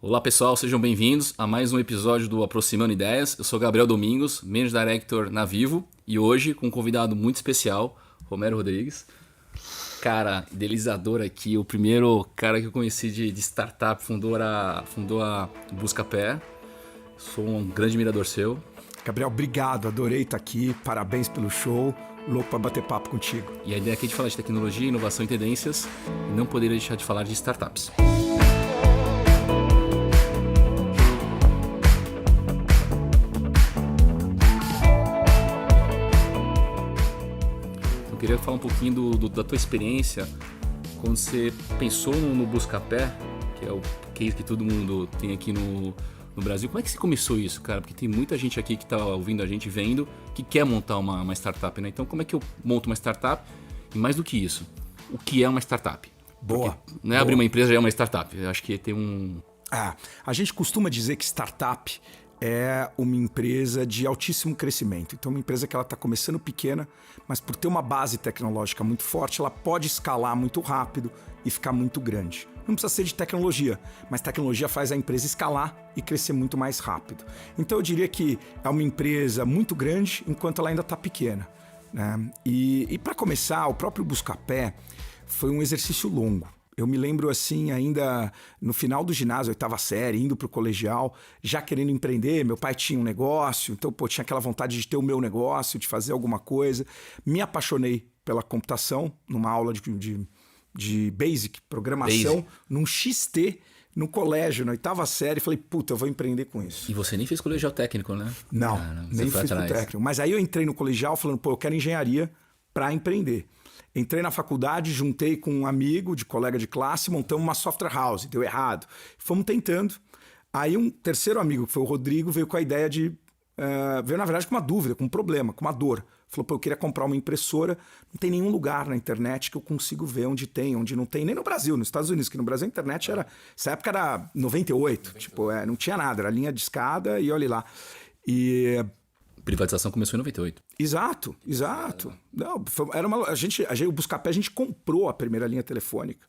Olá pessoal, sejam bem-vindos a mais um episódio do Aproximando Ideias. Eu sou Gabriel Domingos, Managing Director na Vivo, e hoje com um convidado muito especial, Romero Rodrigues. Cara, idealizador aqui, o primeiro cara que eu conheci de startup, fundou a Buscapé. Sou um grande admirador seu. Gabriel, obrigado, adorei estar aqui, parabéns pelo show, louco para bater papo contigo. E a ideia aqui é de falar de tecnologia, inovação e tendências, e não poderia deixar de falar de startups. Eu queria falar um pouquinho da tua experiência quando você pensou no Buscapé, que é o case que todo mundo tem aqui no Brasil. Como é que você começou isso, cara? Porque tem muita gente aqui que está ouvindo a gente, vendo, que quer montar uma startup, né? Então, como é que eu monto uma startup? E mais do que isso, o que é uma startup? Boa. Porque, não é abrir uma empresa, já é uma startup. Eu acho que tem um... A gente costuma dizer que startup é uma empresa de altíssimo crescimento. Então, uma empresa que ela está começando pequena, mas por ter uma base tecnológica muito forte, ela pode escalar muito rápido e ficar muito grande. Não precisa ser de tecnologia, mas tecnologia faz a empresa escalar e crescer muito mais rápido. Então, eu diria que é uma empresa muito grande enquanto ela ainda está pequena, né? E para começar, o próprio Buscapé foi um exercício longo. Eu me lembro assim, ainda no final do ginásio, oitava série, indo para o colegial, já querendo empreender. Meu pai tinha um negócio, então tinha aquela vontade de ter o meu negócio, de fazer alguma coisa. Me apaixonei pela computação, numa aula de Basic, programação, num XT, no colégio, na oitava série. Falei, puta, eu vou empreender com isso. E você nem fez colegial técnico, né? Não, nem fiz o técnico. Mas aí eu entrei no colegial falando, eu quero engenharia para empreender. Entrei na faculdade, juntei com um amigo, colega de classe, montamos uma software house, deu errado. Fomos tentando. Aí um terceiro amigo, que foi o Rodrigo, veio com a ideia de... veio, na verdade, com uma dúvida, com um problema, com uma dor. Falou, eu queria comprar uma impressora. Não tem nenhum lugar na internet que eu consigo ver onde tem, onde não tem. Nem no Brasil, nos Estados Unidos, que no Brasil a internet era... Essa época era 98. Tipo, não tinha nada, era linha de escada e olha lá. E... Privatização começou em 98. Exato. Não, o Buscapé a gente comprou a primeira linha telefônica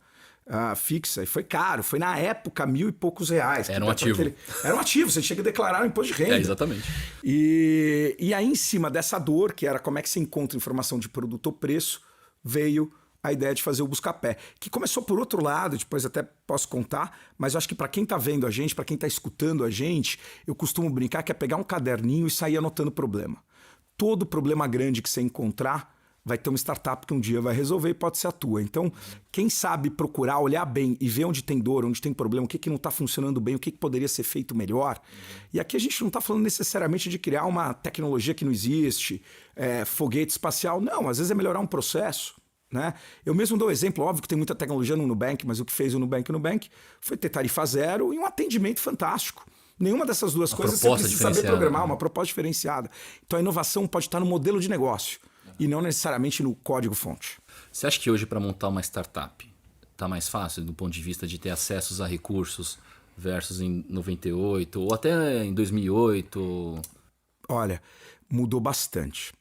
fixa e foi caro. Foi na época R$1.000 e poucos. Era um ativo. Era um ativo, você tinha que declarar o imposto de renda. Exatamente. E aí, em cima dessa dor, que era como é que se encontra informação de produto ou preço, veio a ideia de fazer o Buscapé, que começou por outro lado, depois até posso contar, mas eu acho que para quem está vendo a gente, para quem está escutando a gente, eu costumo brincar que é pegar um caderninho e sair anotando problema. Todo problema grande que você encontrar vai ter uma startup que um dia vai resolver e pode ser a tua. Então, quem sabe procurar, olhar bem e ver onde tem dor, onde tem problema, o que não está funcionando bem, o que poderia ser feito melhor. E aqui a gente não está falando necessariamente de criar uma tecnologia que não existe, foguete espacial. Não, às vezes é melhorar um processo. Né? Eu mesmo dou exemplo, óbvio que tem muita tecnologia no Nubank, mas o que fez o Nubank foi ter tarifa zero e um atendimento fantástico. Nenhuma dessas duas coisas você precisa saber programar, uma proposta diferenciada. Então a inovação pode estar no modelo de negócio e não necessariamente no código-fonte. Você acha que hoje para montar uma startup está mais fácil do ponto de vista de ter acessos a recursos versus em 98 ou até em 2008? Olha, mudou bastante.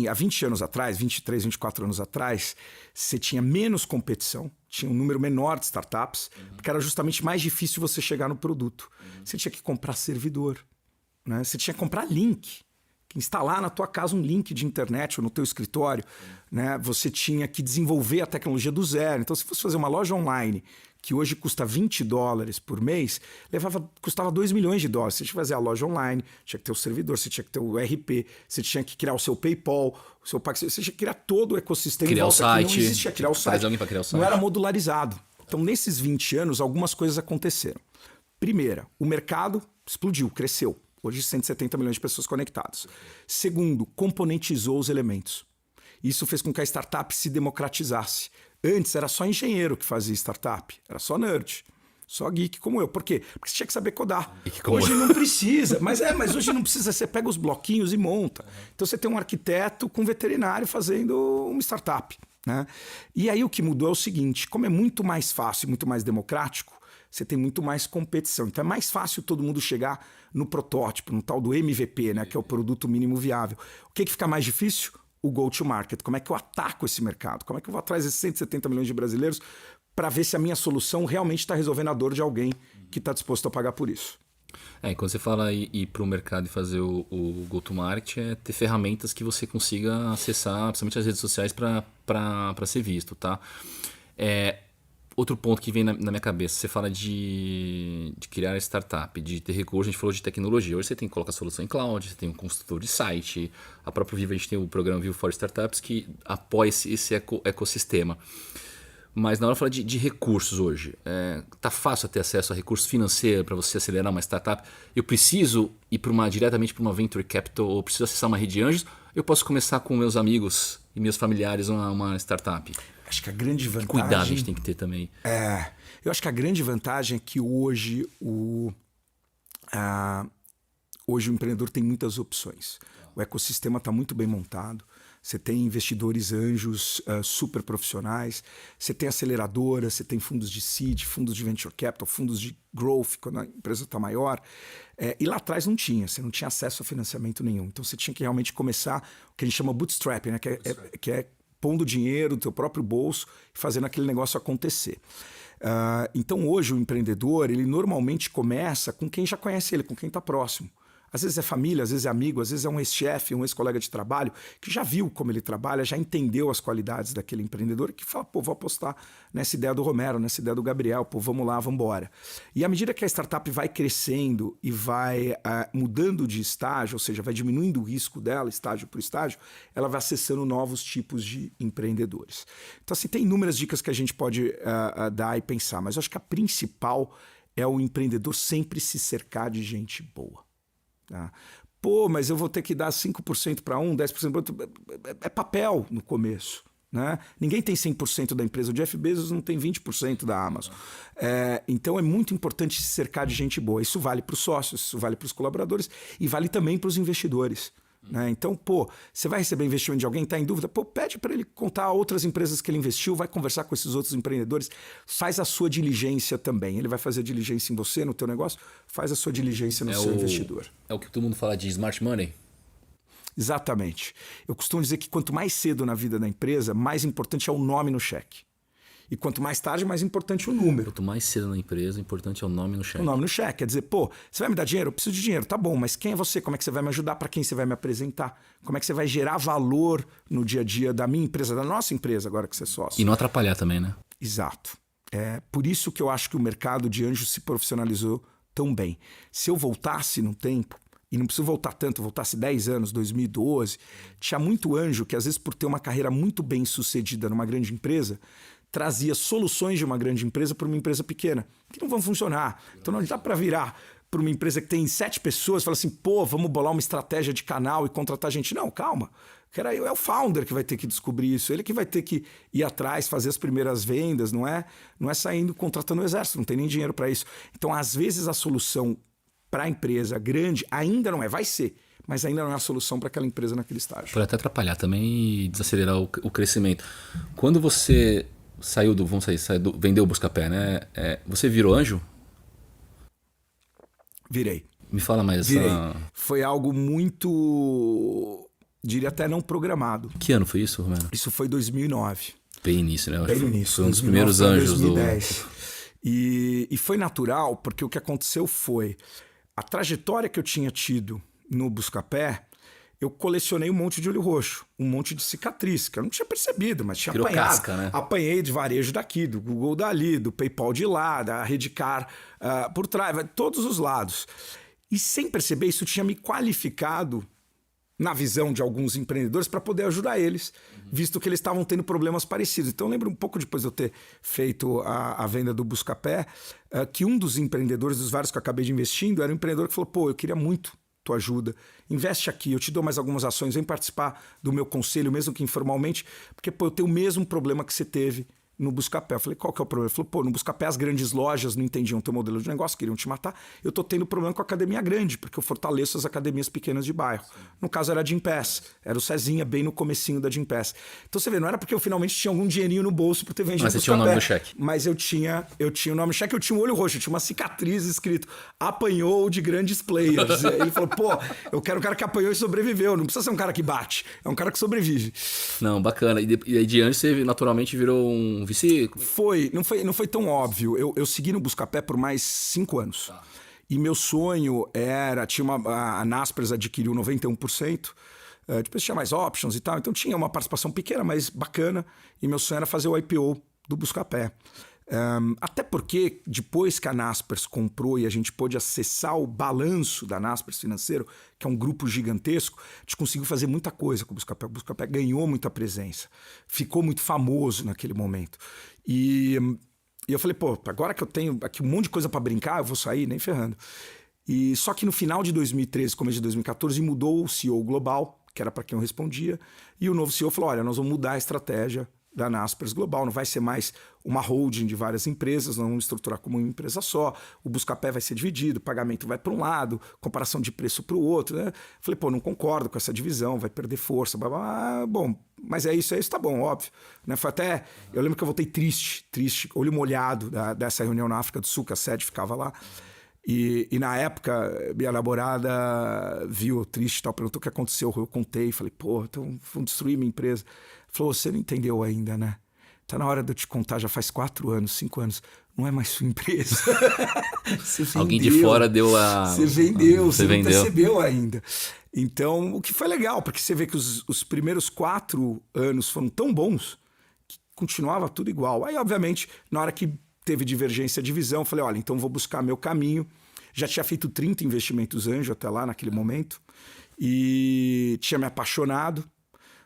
Há 20 anos atrás, 23, 24 anos atrás, você tinha menos competição, tinha um número menor de startups, porque era justamente mais difícil você chegar no produto. Você tinha que comprar servidor, né? Você tinha que comprar link, instalar na tua casa um link de internet ou no teu escritório, né? Você tinha que desenvolver a tecnologia do zero. Então, se fosse fazer uma loja online que hoje custa $20 por mês, custava $2 milhões. Você tinha que fazer a loja online, tinha que ter o servidor, você tinha que ter o RP, você tinha que criar o seu PayPal, o seu você tinha que criar todo o ecossistema. Criar o site. Não existia, criar o site. Alguém para criar o site. Não era modularizado. Então, nesses 20 anos, algumas coisas aconteceram. Primeira, o mercado explodiu, cresceu. Hoje, 170 milhões de pessoas conectadas. Segundo, componentizou os elementos. Isso fez com que a startup se democratizasse. Antes era só engenheiro que fazia startup, era só nerd, só geek como eu. Por quê? Porque você tinha que saber codar. Hoje não precisa, mas hoje não precisa, você pega os bloquinhos e monta. Então você tem um arquiteto com um veterinário fazendo uma startup, né? E aí o que mudou é o seguinte, como é muito mais fácil, muito mais democrático, você tem muito mais competição. Então é mais fácil todo mundo chegar no protótipo, no tal do MVP, né, que é o produto mínimo viável. O que fica mais difícil? O go-to-market. Como é que eu ataco esse mercado? Como é que eu vou atrás desses 170 milhões de brasileiros para ver se a minha solução realmente está resolvendo a dor de alguém que está disposto a pagar por isso. E quando você fala ir para o mercado e fazer o go-to-market, é ter ferramentas que você consiga acessar, principalmente as redes sociais, para ser visto, tá? Outro ponto que vem na minha cabeça, você fala de criar startup, de ter recursos, a gente falou de tecnologia. Hoje você tem que colocar a solução em cloud, você tem um construtor de site, a própria Vivo, a gente tem o programa Vivo for Startups que apoia esse ecossistema. Mas na hora de falar de recursos hoje, tá fácil ter acesso a recursos financeiros para você acelerar uma startup? Eu preciso ir diretamente para uma venture capital ou preciso acessar uma rede de anjos? Eu posso começar com meus amigos e meus familiares uma startup? Acho que a grande vantagem... Que cuidado a gente tem que ter também. Eu acho que a grande vantagem é que hoje hoje o empreendedor tem muitas opções. O ecossistema está muito bem montado. Você tem investidores anjos super profissionais, você tem aceleradoras, você tem fundos de seed, fundos de venture capital, fundos de growth, quando a empresa está maior. E lá atrás você não tinha acesso a financiamento nenhum. Então você tinha que realmente começar o que a gente chama bootstrapping, né? que é pondo dinheiro do teu próprio bolso e fazendo aquele negócio acontecer. Então hoje o empreendedor, ele normalmente começa com quem já conhece ele, com quem está próximo. Às vezes é família, às vezes é amigo, às vezes é um ex-chefe, um ex-colega de trabalho que já viu como ele trabalha, já entendeu as qualidades daquele empreendedor e que fala, vou apostar nessa ideia do Romero, nessa ideia do Gabriel, vamos lá, vamos embora. E à medida que a startup vai crescendo e vai mudando de estágio, ou seja, vai diminuindo o risco dela, estágio por estágio, ela vai acessando novos tipos de empreendedores. Então, assim, tem inúmeras dicas que a gente pode dar e pensar, mas eu acho que a principal é o empreendedor sempre se cercar de gente boa. Tá? Mas eu vou ter que dar 5% para um, 10% para outro. É papel no começo. Né? Ninguém tem 100% da empresa. O Jeff Bezos não tem 20% da Amazon. Então é muito importante se cercar de gente boa. Isso vale para os sócios, isso vale para os colaboradores e vale também para os investidores. Né? Então, você vai receber investimento de alguém, está em dúvida, pede para ele contar outras empresas que ele investiu, vai conversar com esses outros empreendedores, faz a sua diligência também. Ele vai fazer a diligência em você, no teu negócio, faz a sua diligência no seu investidor. É o que todo mundo fala de smart money? Exatamente. Eu costumo dizer que quanto mais cedo na vida da empresa, mais importante é o nome no cheque. E quanto mais tarde, mais importante o número. Quanto mais cedo na empresa, importante é o nome no cheque. O nome no cheque. Quer dizer, você vai me dar dinheiro? Eu preciso de dinheiro. Tá bom, mas quem é você? Como é que você vai me ajudar? Para quem você vai me apresentar? Como é que você vai gerar valor no dia a dia da minha empresa, da nossa empresa, agora que você é sócio? E não atrapalhar também, né? Exato. É por isso que eu acho que o mercado de anjos se profissionalizou tão bem. Se eu voltasse no tempo, e não preciso voltar tanto, voltasse 10 anos, 2012, tinha muito anjo que às vezes por ter uma carreira muito bem sucedida numa grande empresa, trazia soluções de uma grande empresa para uma empresa pequena, que não vão funcionar. Então não dá para virar para uma empresa que tem 7 pessoas e falar assim, vamos bolar uma estratégia de canal e contratar gente. Não, calma. É o founder que vai ter que descobrir isso, ele que vai ter que ir atrás, fazer as primeiras vendas, não é saindo contratando o exército, não tem nem dinheiro para isso. Então, às vezes, a solução para a empresa grande ainda não vai ser, mas ainda não é a solução para aquela empresa naquele estágio. Pode até atrapalhar também e desacelerar o crescimento. Quando você vendeu o Buscapé, né? Você virou anjo? Virei. Me fala mais. Foi algo muito, diria até não programado. Que ano foi isso, Romero? Isso foi 2009. Bem início, né? Bem início. Foi um dos primeiros anjos 2010. E foi natural, porque o que aconteceu foi a trajetória que eu tinha tido no Buscapé. Eu colecionei um monte de olho roxo, um monte de cicatriz, que eu não tinha percebido, mas tinha Virou apanhado. Casca, né? Apanhei de varejo daqui, do Google dali, do PayPal de lá, da Redcar por trás, todos os lados. E sem perceber, isso tinha me qualificado na visão de alguns empreendedores para poder ajudar eles, visto que eles estavam tendo problemas parecidos. Então eu lembro um pouco depois de eu ter feito a venda do Buscapé, que um dos empreendedores, dos vários que eu acabei de investindo, era um empreendedor que falou, eu queria muito tua ajuda, investe aqui, eu te dou mais algumas ações, vem participar do meu conselho, mesmo que informalmente, porque eu tenho o mesmo problema que você teve no Buscapé. Eu falei, qual que é o problema? Ele falou, no Buscapé as grandes lojas não entendiam teu modelo de negócio, queriam te matar. Eu tô tendo problema com a academia grande, porque eu fortaleço as academias pequenas de bairro. No caso era a Gympass, era o Cezinha, bem no comecinho da Gympass. Então você vê, não era porque eu finalmente tinha algum dinheirinho no bolso por ter vendido Mas você tinha o nome no cheque. Mas eu tinha o nome no cheque, eu tinha um olho roxo, eu tinha uma cicatriz escrito, apanhou de grandes players. Ele falou, eu quero um cara que apanhou e sobreviveu, não precisa ser um cara que bate, é um cara que sobrevive. Não, bacana. E aí de antes você naturalmente virou um VC? Não foi tão óbvio. Eu segui no Buscapé por mais 5 anos. Tá. E meu sonho era... a Naspers adquiriu 91%. Depois tinha mais options e tal. Então tinha uma participação pequena, mas bacana. E meu sonho era fazer o IPO do Buscapé. Até porque depois que a Naspers comprou e a gente pôde acessar o balanço da Naspers financeiro, que é um grupo gigantesco, a gente conseguiu fazer muita coisa com o Buscapé. O Buscapé ganhou muita presença, ficou muito famoso naquele momento. E eu falei, pô, agora que eu tenho aqui um monte de coisa para brincar, eu vou sair nem ferrando. E só que no final de 2013, começo de 2014, mudou o CEO global, que era para quem eu respondia, e o novo CEO falou, olha, nós vamos mudar a estratégia da Naspers Global, não vai ser mais uma holding de várias empresas, nós vamos estruturar como uma empresa só, o Buscapé vai ser dividido, o pagamento vai para um lado, comparação de preço para o outro, né? Falei, pô, não concordo com essa divisão, vai perder força, blá, blá. Bom, mas é isso, tá bom, óbvio. Né? Foi até, eu lembro que eu voltei triste, olho molhado dessa reunião na África do Sul, que a sede ficava lá, e na época, minha namorada viu triste e tal, perguntou o que aconteceu, eu contei, falei, pô, então vão destruir minha empresa. Falou, você não entendeu ainda, né? Tá na hora de eu te contar, já faz 4 anos, 5 anos. Não é mais sua empresa. Você vendeu. Alguém de fora deu a... Você vendeu, você não percebeu ainda. Então, o que foi legal, porque você vê que os primeiros 4 anos foram tão bons que continuava tudo igual. Aí, obviamente, na hora que teve divergência de visão, eu falei, olha, então vou buscar meu caminho. Já tinha feito 30 investimentos anjo até lá, naquele momento. E tinha me apaixonado.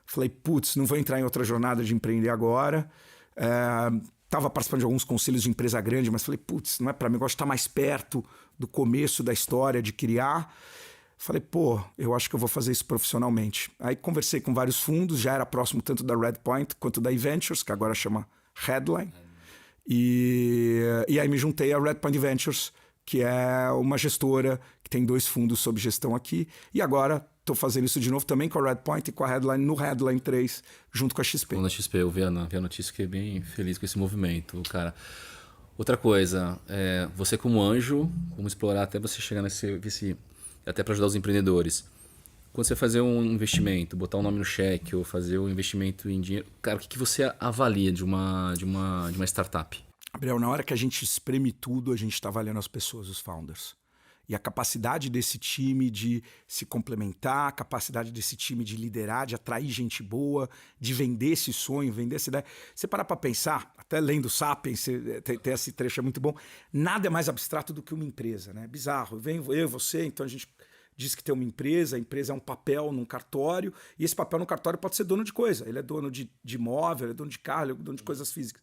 Falei, putz, não vou entrar em outra jornada de empreender agora. Estava participando de alguns conselhos de empresa grande, mas falei, putz, não é para mim, eu gosto de estar mais perto do começo da história, de criar. Falei, pô, eu acho que eu vou fazer isso profissionalmente. Aí conversei com vários fundos, já era próximo tanto da Redpoint quanto da eVentures, que agora chama Headline. E aí me juntei à Redpoint Ventures, que é uma gestora que tem 2 fundos sob gestão aqui. E agora estou fazendo isso de novo também com a Redpoint e com a Headline no Headline 3, junto com a XP. Na XP, eu vi a notícia, fiquei bem feliz com esse movimento, cara. Outra coisa, você como anjo, vamos explorar até você chegar nesse até para ajudar os empreendedores. Quando você fazer um investimento, botar um nome no cheque ou fazer um investimento em dinheiro, cara, o que você avalia de uma startup? Gabriel, na hora que a gente espreme tudo, a gente está avaliando as pessoas, os founders. E a capacidade desse time de se complementar, a capacidade desse time de liderar, de atrair gente boa, de vender esse sonho, vender essa ideia. Você parar para pensar, até lendo Sapiens, tem esse trecho, é muito bom. Nada é mais abstrato do que uma empresa, né? Bizarro. Eu e você, então a gente diz que tem uma empresa, a empresa é um papel num cartório, e esse papel no cartório pode ser dono de coisa. Ele é dono de imóvel, ele é dono de carro, ele é dono de coisas físicas.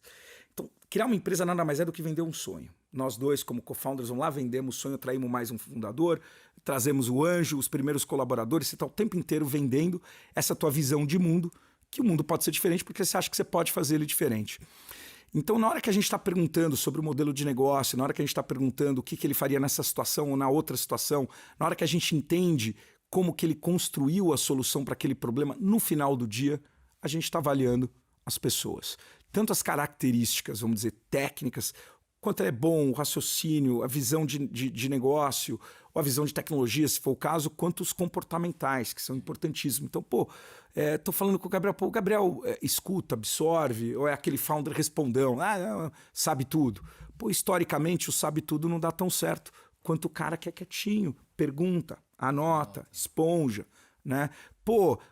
Então, criar uma empresa nada mais é do que vender um sonho. Nós 2, como co-founders, vamos lá, vendemos o sonho, traímos mais um fundador, trazemos o anjo, os primeiros colaboradores, você está o tempo inteiro vendendo essa tua visão de mundo, que o mundo pode ser diferente porque você acha que você pode fazer ele diferente. Então, na hora que a gente está perguntando sobre o modelo de negócio, na hora que a gente está perguntando o que ele faria nessa situação ou na outra situação, na hora que a gente entende como que ele construiu a solução para aquele problema, no final do dia, a gente está avaliando as pessoas. Tanto as características, vamos dizer, técnicas, quanto é bom, o raciocínio, a visão de negócio, ou a visão de tecnologia, se for o caso, quanto os comportamentais, que são importantíssimos. Então, tô falando com o Gabriel, o Gabriel escuta, absorve, ou é aquele founder respondão, sabe tudo. Historicamente, o sabe tudo não dá tão certo quanto o cara que é quietinho, pergunta, anota, esponja, né?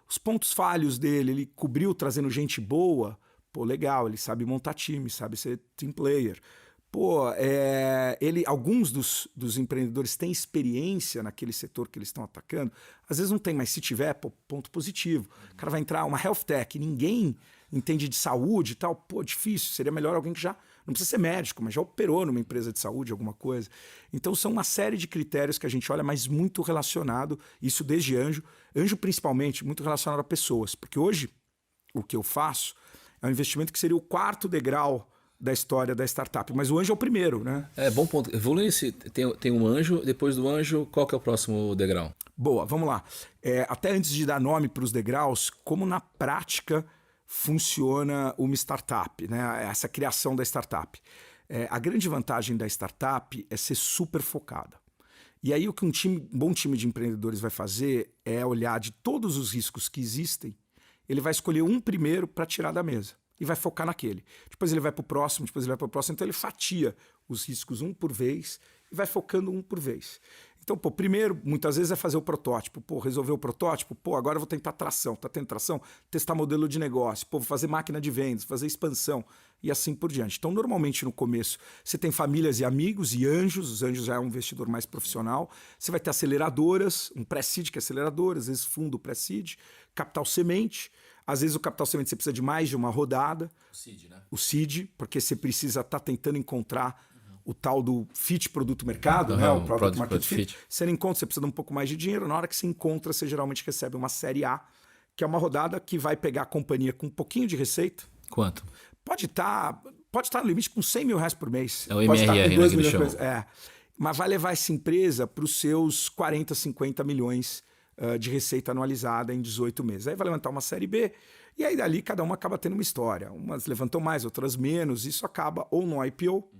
Os pontos falhos dele, ele cobriu trazendo gente boa, legal, ele sabe montar time, sabe ser team player. Alguns dos empreendedores têm experiência naquele setor que eles estão atacando. Às vezes não tem, mas se tiver, ponto positivo. O cara vai entrar uma health tech, ninguém entende de saúde e tal, difícil. Seria melhor alguém que já, não precisa ser médico, mas já operou numa empresa de saúde, alguma coisa. Então são uma série de critérios que a gente olha, mas muito relacionado, isso desde anjo principalmente, muito relacionado a pessoas. Porque hoje, o que eu faço é um investimento que seria o 4º degrau da história da startup, mas o anjo é o primeiro, né? Bom ponto. Evolui tem um anjo, depois do anjo, qual que é o próximo degrau? Boa, vamos lá. Até antes de dar nome para os degraus, como na prática funciona uma startup, né? Essa criação da startup. A grande vantagem da startup é ser super focada. E aí o que um bom time de empreendedores vai fazer é olhar de todos os riscos que existem, ele vai escolher um primeiro para tirar da mesa. e vai focar naquele. Depois ele vai para o próximo, depois ele vai para o próximo. Então ele fatia os riscos um por vez e vai focando um por vez. Então, primeiro, muitas vezes é fazer o protótipo. Resolver o protótipo, agora eu vou tentar tração. Tá tendo tração? Testar modelo de negócio. Vou fazer máquina de vendas, fazer expansão e assim por diante. Então, normalmente no começo, você tem famílias e amigos e anjos. Os anjos já é um investidor mais profissional. Você vai ter aceleradoras, um pré-seed que é aceleradora, às vezes fundo pré-seed, capital semente. Às vezes o capital semente você precisa de mais de uma rodada. O seed, né? O seed, porque você precisa estar tentando encontrar o tal do fit produto-mercado, né? O Product Market Fit. Você não encontra, você precisa de um pouco mais de dinheiro. Na hora que você encontra, você geralmente recebe uma série A, que é uma rodada que vai pegar a companhia com um pouquinho de receita. Quanto? Pode estar no limite com 100 mil reais por mês. É o pode MRR, estar com 2 né, milhões por mês. Mas vai levar essa empresa para os seus 40, 50 milhões de receita anualizada em 18 meses. Aí vai levantar uma série B, e aí dali cada uma acaba tendo uma história. Umas levantam mais, outras menos. Isso acaba ou no IPO,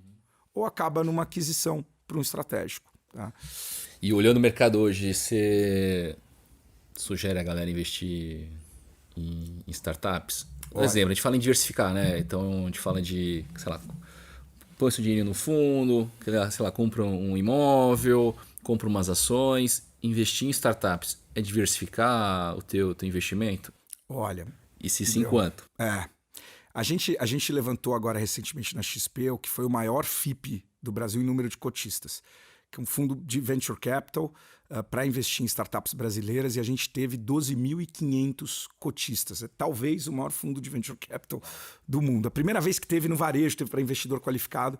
ou acaba numa aquisição para um estratégico. Tá? E olhando o mercado hoje, você sugere a galera investir em startups? Por exemplo, a gente fala em diversificar, né? Então a gente fala de, sei lá, põe seu dinheiro no fundo, sei lá, compra um imóvel, compra umas ações. Investir em startups é diversificar o teu investimento? Olha... E se sim, quanto? A gente levantou agora recentemente na XP o que foi o maior FIP do Brasil em número de cotistas, que é um fundo de venture capital para investir em startups brasileiras, e a gente teve 12.500 cotistas. É talvez o maior fundo de venture capital do mundo. A primeira vez que teve no varejo, teve para investidor qualificado,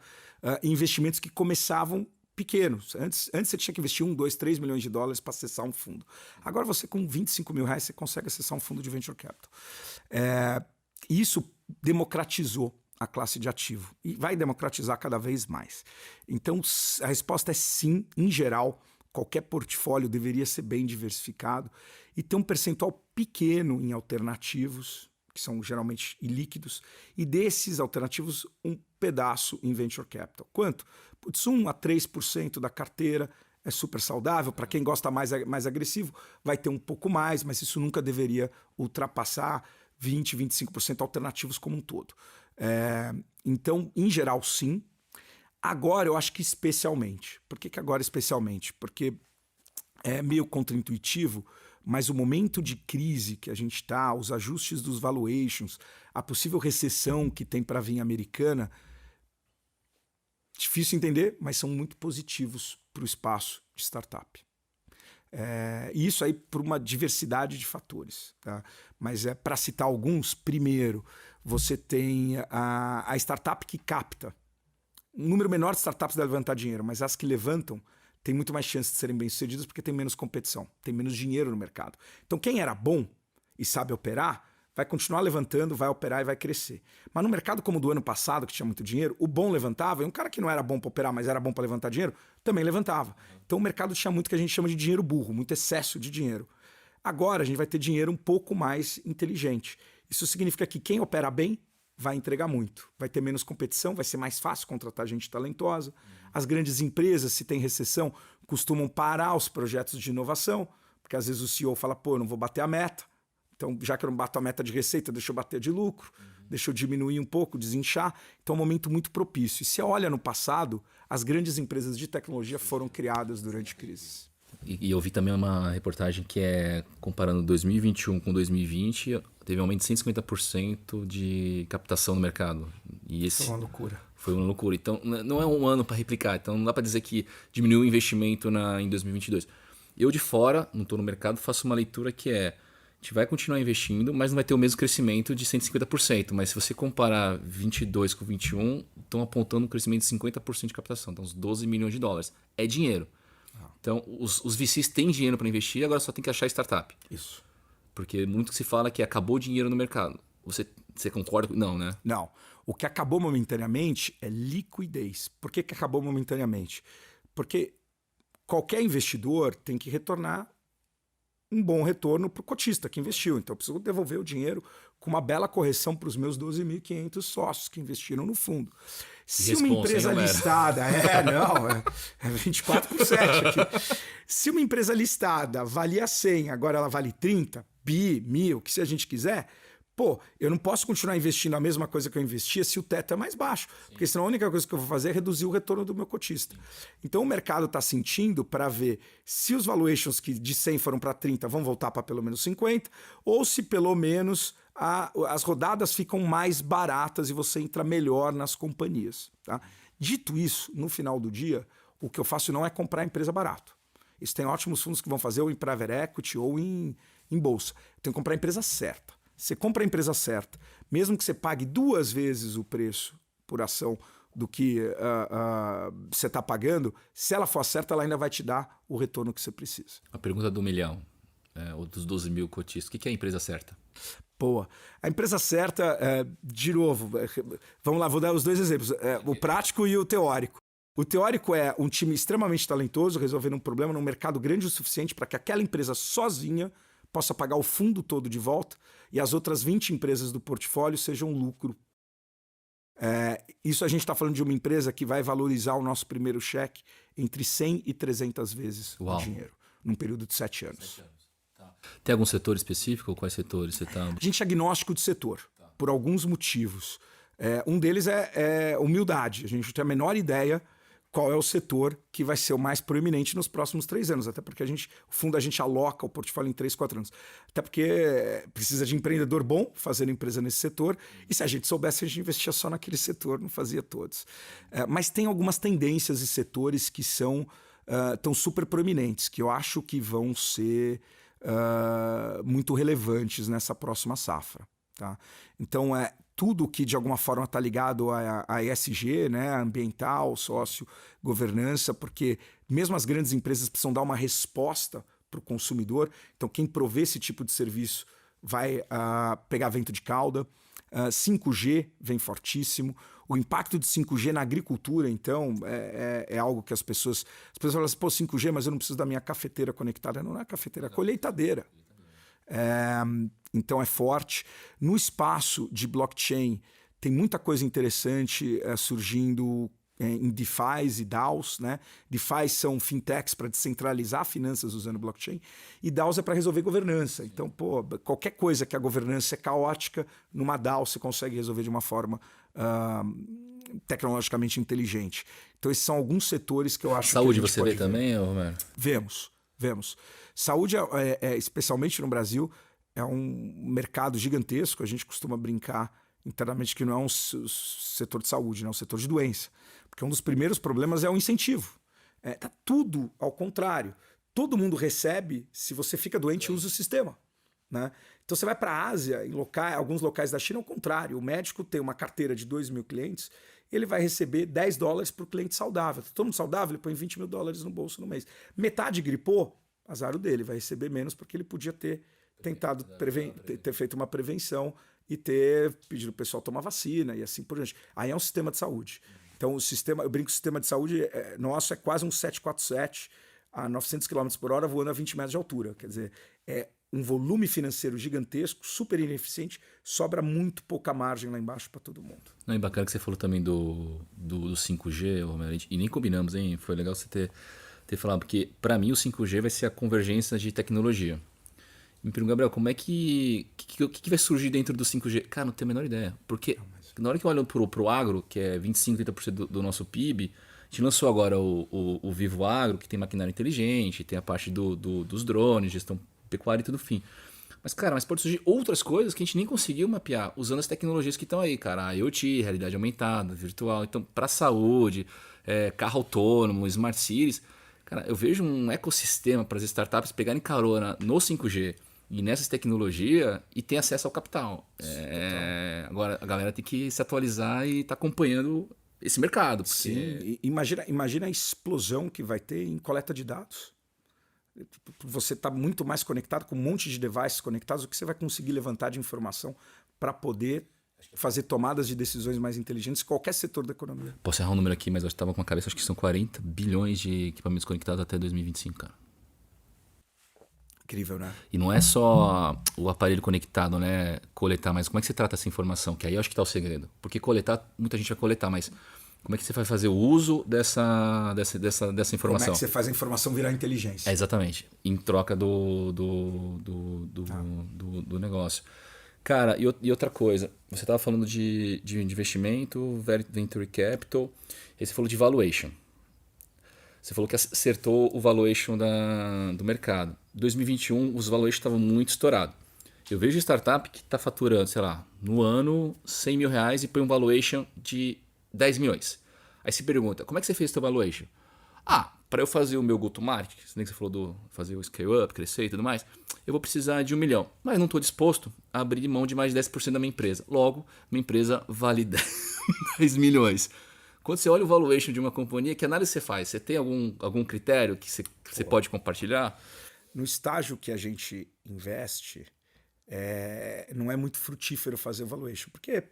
investimentos que começavam pequenos. Antes você tinha que investir 1, 2, 3 milhões de dólares para acessar um fundo. Agora você com 25 mil reais você consegue acessar um fundo de venture capital. Isso democratizou a classe de ativo e vai democratizar cada vez mais. Então a resposta é sim, em geral, qualquer portfólio deveria ser bem diversificado e ter um percentual pequeno em alternativos, que são geralmente ilíquidos, e desses alternativos um pedaço em venture capital. Quanto? 1 a 3% da carteira é super saudável. Para quem gosta mais agressivo, vai ter um pouco mais, mas isso nunca deveria ultrapassar 20, 25% alternativos como um todo. Então, em geral, sim. Agora, eu acho que especialmente. Por que agora especialmente? Porque é meio contraintuitivo, mas o momento de crise que a gente está, os ajustes dos valuations, a possível recessão que tem para vir americana, difícil entender, mas são muito positivos para o espaço de startup. E isso aí por uma diversidade de fatores. Tá? Mas para citar alguns, primeiro, você tem a startup que capta. Um número menor de startups deve levantar dinheiro, mas as que levantam têm muito mais chance de serem bem-sucedidas porque tem menos competição, tem menos dinheiro no mercado. Então quem era bom e sabe operar, vai continuar levantando, vai operar e vai crescer. Mas no mercado como o do ano passado, que tinha muito dinheiro, o bom levantava, e um cara que não era bom para operar, mas era bom para levantar dinheiro, também levantava. Então o mercado tinha muito que a gente chama de dinheiro burro, muito excesso de dinheiro. Agora a gente vai ter dinheiro um pouco mais inteligente. Isso significa que quem opera bem vai entregar muito. Vai ter menos competição, vai ser mais fácil contratar gente talentosa. As grandes empresas, se tem recessão, costumam parar os projetos de inovação, porque às vezes o CEO fala, eu não vou bater a meta. Então, já que eu não bato a meta de receita, deixa eu bater de lucro, deixa eu diminuir um pouco, desinchar. Então, é um momento muito propício. E se olha no passado, as grandes empresas de tecnologia foram criadas durante crises. E eu vi também uma reportagem que comparando 2021 com 2020, teve um aumento de 150% de captação no mercado. E esse foi uma loucura. Foi uma loucura. Então, não é um ano para replicar. Então, não dá para dizer que diminuiu o investimento em 2022. Eu, de fora, não estou no mercado, faço uma leitura que a gente vai continuar investindo, mas não vai ter o mesmo crescimento de 150%. Mas se você comparar 22 com 21, estão apontando um crescimento de 50% de captação. Então, uns 12 milhões de dólares. É dinheiro. Então, os VCs têm dinheiro para investir, agora só tem que achar startup. Isso. Porque muito que se fala que acabou o dinheiro no mercado. Você concorda? Não, né? Não. O que acabou momentaneamente é liquidez. Por que acabou momentaneamente? Porque qualquer investidor tem que retornar um bom retorno para o cotista que investiu. Então eu preciso devolver o dinheiro com uma bela correção para os meus 12.500 sócios que investiram no fundo. Se uma empresa listada... é 24/7 aqui. Se uma empresa listada valia 100, agora ela vale 30, bi, 1.000, que se a gente quiser, Pô, eu não posso continuar investindo a mesma coisa que eu investia se o teto é mais baixo. Porque senão a única coisa que eu vou fazer é reduzir o retorno do meu cotista. Então o mercado está sentindo para ver se os valuations que de 100 foram para 30 vão voltar para pelo menos 50, ou se pelo menos as rodadas ficam mais baratas e você entra melhor nas companhias. Tá? Dito isso, no final do dia, o que eu faço não é comprar empresa barato. Isso tem ótimos fundos que vão fazer ou em private equity ou em bolsa. Eu tenho que comprar a empresa certa. Você compra a empresa certa, mesmo que você pague 2 vezes o preço por ação do que você está pagando, se ela for certa, ela ainda vai te dar o retorno que você precisa. A pergunta do 1 milhão, ou dos 12 mil cotistas, o que é a empresa certa? Boa. A empresa certa, de novo, vamos lá, vou dar os 2 exemplos, o prático e o teórico. O teórico é um time extremamente talentoso, resolvendo um problema num mercado grande o suficiente para que aquela empresa sozinha possa pagar o fundo todo de volta e as outras 20 empresas do portfólio sejam lucro. Isso a gente está falando de uma empresa que vai valorizar o nosso primeiro cheque entre 100 e 300 vezes o dinheiro, num período de 7 anos. Tá. Tem algum setor específico? Quais setores você está? A gente é agnóstico de setor, por alguns motivos. Um deles é humildade. A gente não tem a menor ideia qual é o setor que vai ser o mais proeminente nos próximos 3 anos. Até porque o fundo a gente aloca o portfólio em 3, 4 anos. Até porque precisa de empreendedor bom fazendo empresa nesse setor. E se a gente soubesse, a gente investia só naquele setor, não fazia todos. Mas tem algumas tendências e setores que estão super proeminentes, que eu acho que vão ser muito relevantes nessa próxima safra. Tá? Então, tudo que de alguma forma está ligado a ESG, né, ambiental, sócio, governança, porque mesmo as grandes empresas precisam dar uma resposta para o consumidor. Então, quem provê esse tipo de serviço vai pegar vento de cauda. 5G vem fortíssimo. O impacto de 5G na agricultura, então, é algo que as pessoas falam assim, pô, 5G, mas eu não preciso da minha cafeteira conectada. Não é cafeteira, é colheitadeira. Então é forte. No espaço de blockchain tem muita coisa interessante surgindo em DeFi e DAOs. Né? DeFi são fintechs para descentralizar finanças usando blockchain e DAOs é para resolver governança. Então, qualquer coisa que a governança é caótica, numa DAO você consegue resolver de uma forma tecnologicamente inteligente. Então esses são alguns setores que eu acho Saúde que a gente você vê também, Romero? Vemos. Saúde, especialmente no Brasil, é um mercado gigantesco. A gente costuma brincar internamente que não é um setor de saúde, não é um setor de doença. Porque um dos primeiros problemas é o incentivo. Tá tudo ao contrário. Todo mundo recebe, se você fica doente, usa o sistema. Né? Então você vai para a Ásia, em alguns locais da China, é o contrário. O médico tem uma carteira de 2 mil clientes, ele vai receber $10 por cliente saudável. Todo mundo saudável, ele põe $20 mil no bolso no mês. Metade gripou, azar o dele, vai receber menos porque ele podia ter tentado ter feito uma prevenção e ter pedido o pessoal tomar vacina e assim por diante. Aí é um sistema de saúde. Então eu brinco que o sistema de saúde nosso é quase um 747 a 900 km por hora voando a 20 metros de altura. Quer dizer, é um volume financeiro gigantesco, super ineficiente, sobra muito pouca margem lá embaixo para todo mundo. Não, é bacana que você falou também do 5G, Romero, e nem combinamos, hein? Foi legal você ter falado, porque para mim o 5G vai ser a convergência de tecnologia. Me pergunto, Gabriel, como é que vai surgir dentro do 5G? Cara, não tenho a menor ideia. Porque na hora que eu olho pro agro, que é 25%, 30% do nosso PIB, a gente lançou agora o Vivo Agro, que tem maquinário inteligente, tem a parte dos drones, gestão pecuária e tudo fim. Mas, cara, pode surgir outras coisas que a gente nem conseguiu mapear usando as tecnologias que estão aí, cara. A IoT, realidade aumentada, virtual. Então, para saúde, carro autônomo, smart cities, cara, eu vejo um ecossistema para as startups pegarem carona no 5G e nessas tecnologias e ter acesso ao capital. Agora, a galera tem que se atualizar e tá acompanhando esse mercado. Porque... Sim, imagina a explosão que vai ter em coleta de dados. Você está muito mais conectado com um monte de devices conectados, o que você vai conseguir levantar de informação para poder fazer tomadas de decisões mais inteligentes em qualquer setor da economia. Posso errar um número aqui, mas eu estava com a cabeça, acho que são 40 bilhões de equipamentos conectados até 2025, cara. Incrível, né? E não é só o aparelho conectado, né? Coletar, mas como é que você trata essa informação? Que aí eu acho que está o segredo. Porque coletar, muita gente vai coletar, mas como é que você vai fazer o uso dessa informação? Como é que você faz a informação virar inteligência? Exatamente. Em troca do negócio. Cara, e outra coisa, você estava falando de investimento, venture capital, e você falou de valuation. Você falou que acertou o valuation do mercado. Em 2021, os valuations estavam muito estourados. Eu vejo startup que está faturando, sei lá, no ano, R$100 mil e põe um valuation de 10 milhões. Aí se pergunta, como é que você fez o seu valuation? Para eu fazer o meu go-to-market, que você falou do fazer o scale-up, crescer e tudo mais, eu vou precisar de 1 milhão. Mas não estou disposto a abrir mão de mais de 10% da minha empresa. Logo, minha empresa vale 10 milhões. Quando você olha o valuation de uma companhia, que análise você faz? Você tem algum critério que você pode compartilhar? No estágio que a gente investe, não é muito frutífero fazer o valuation, porque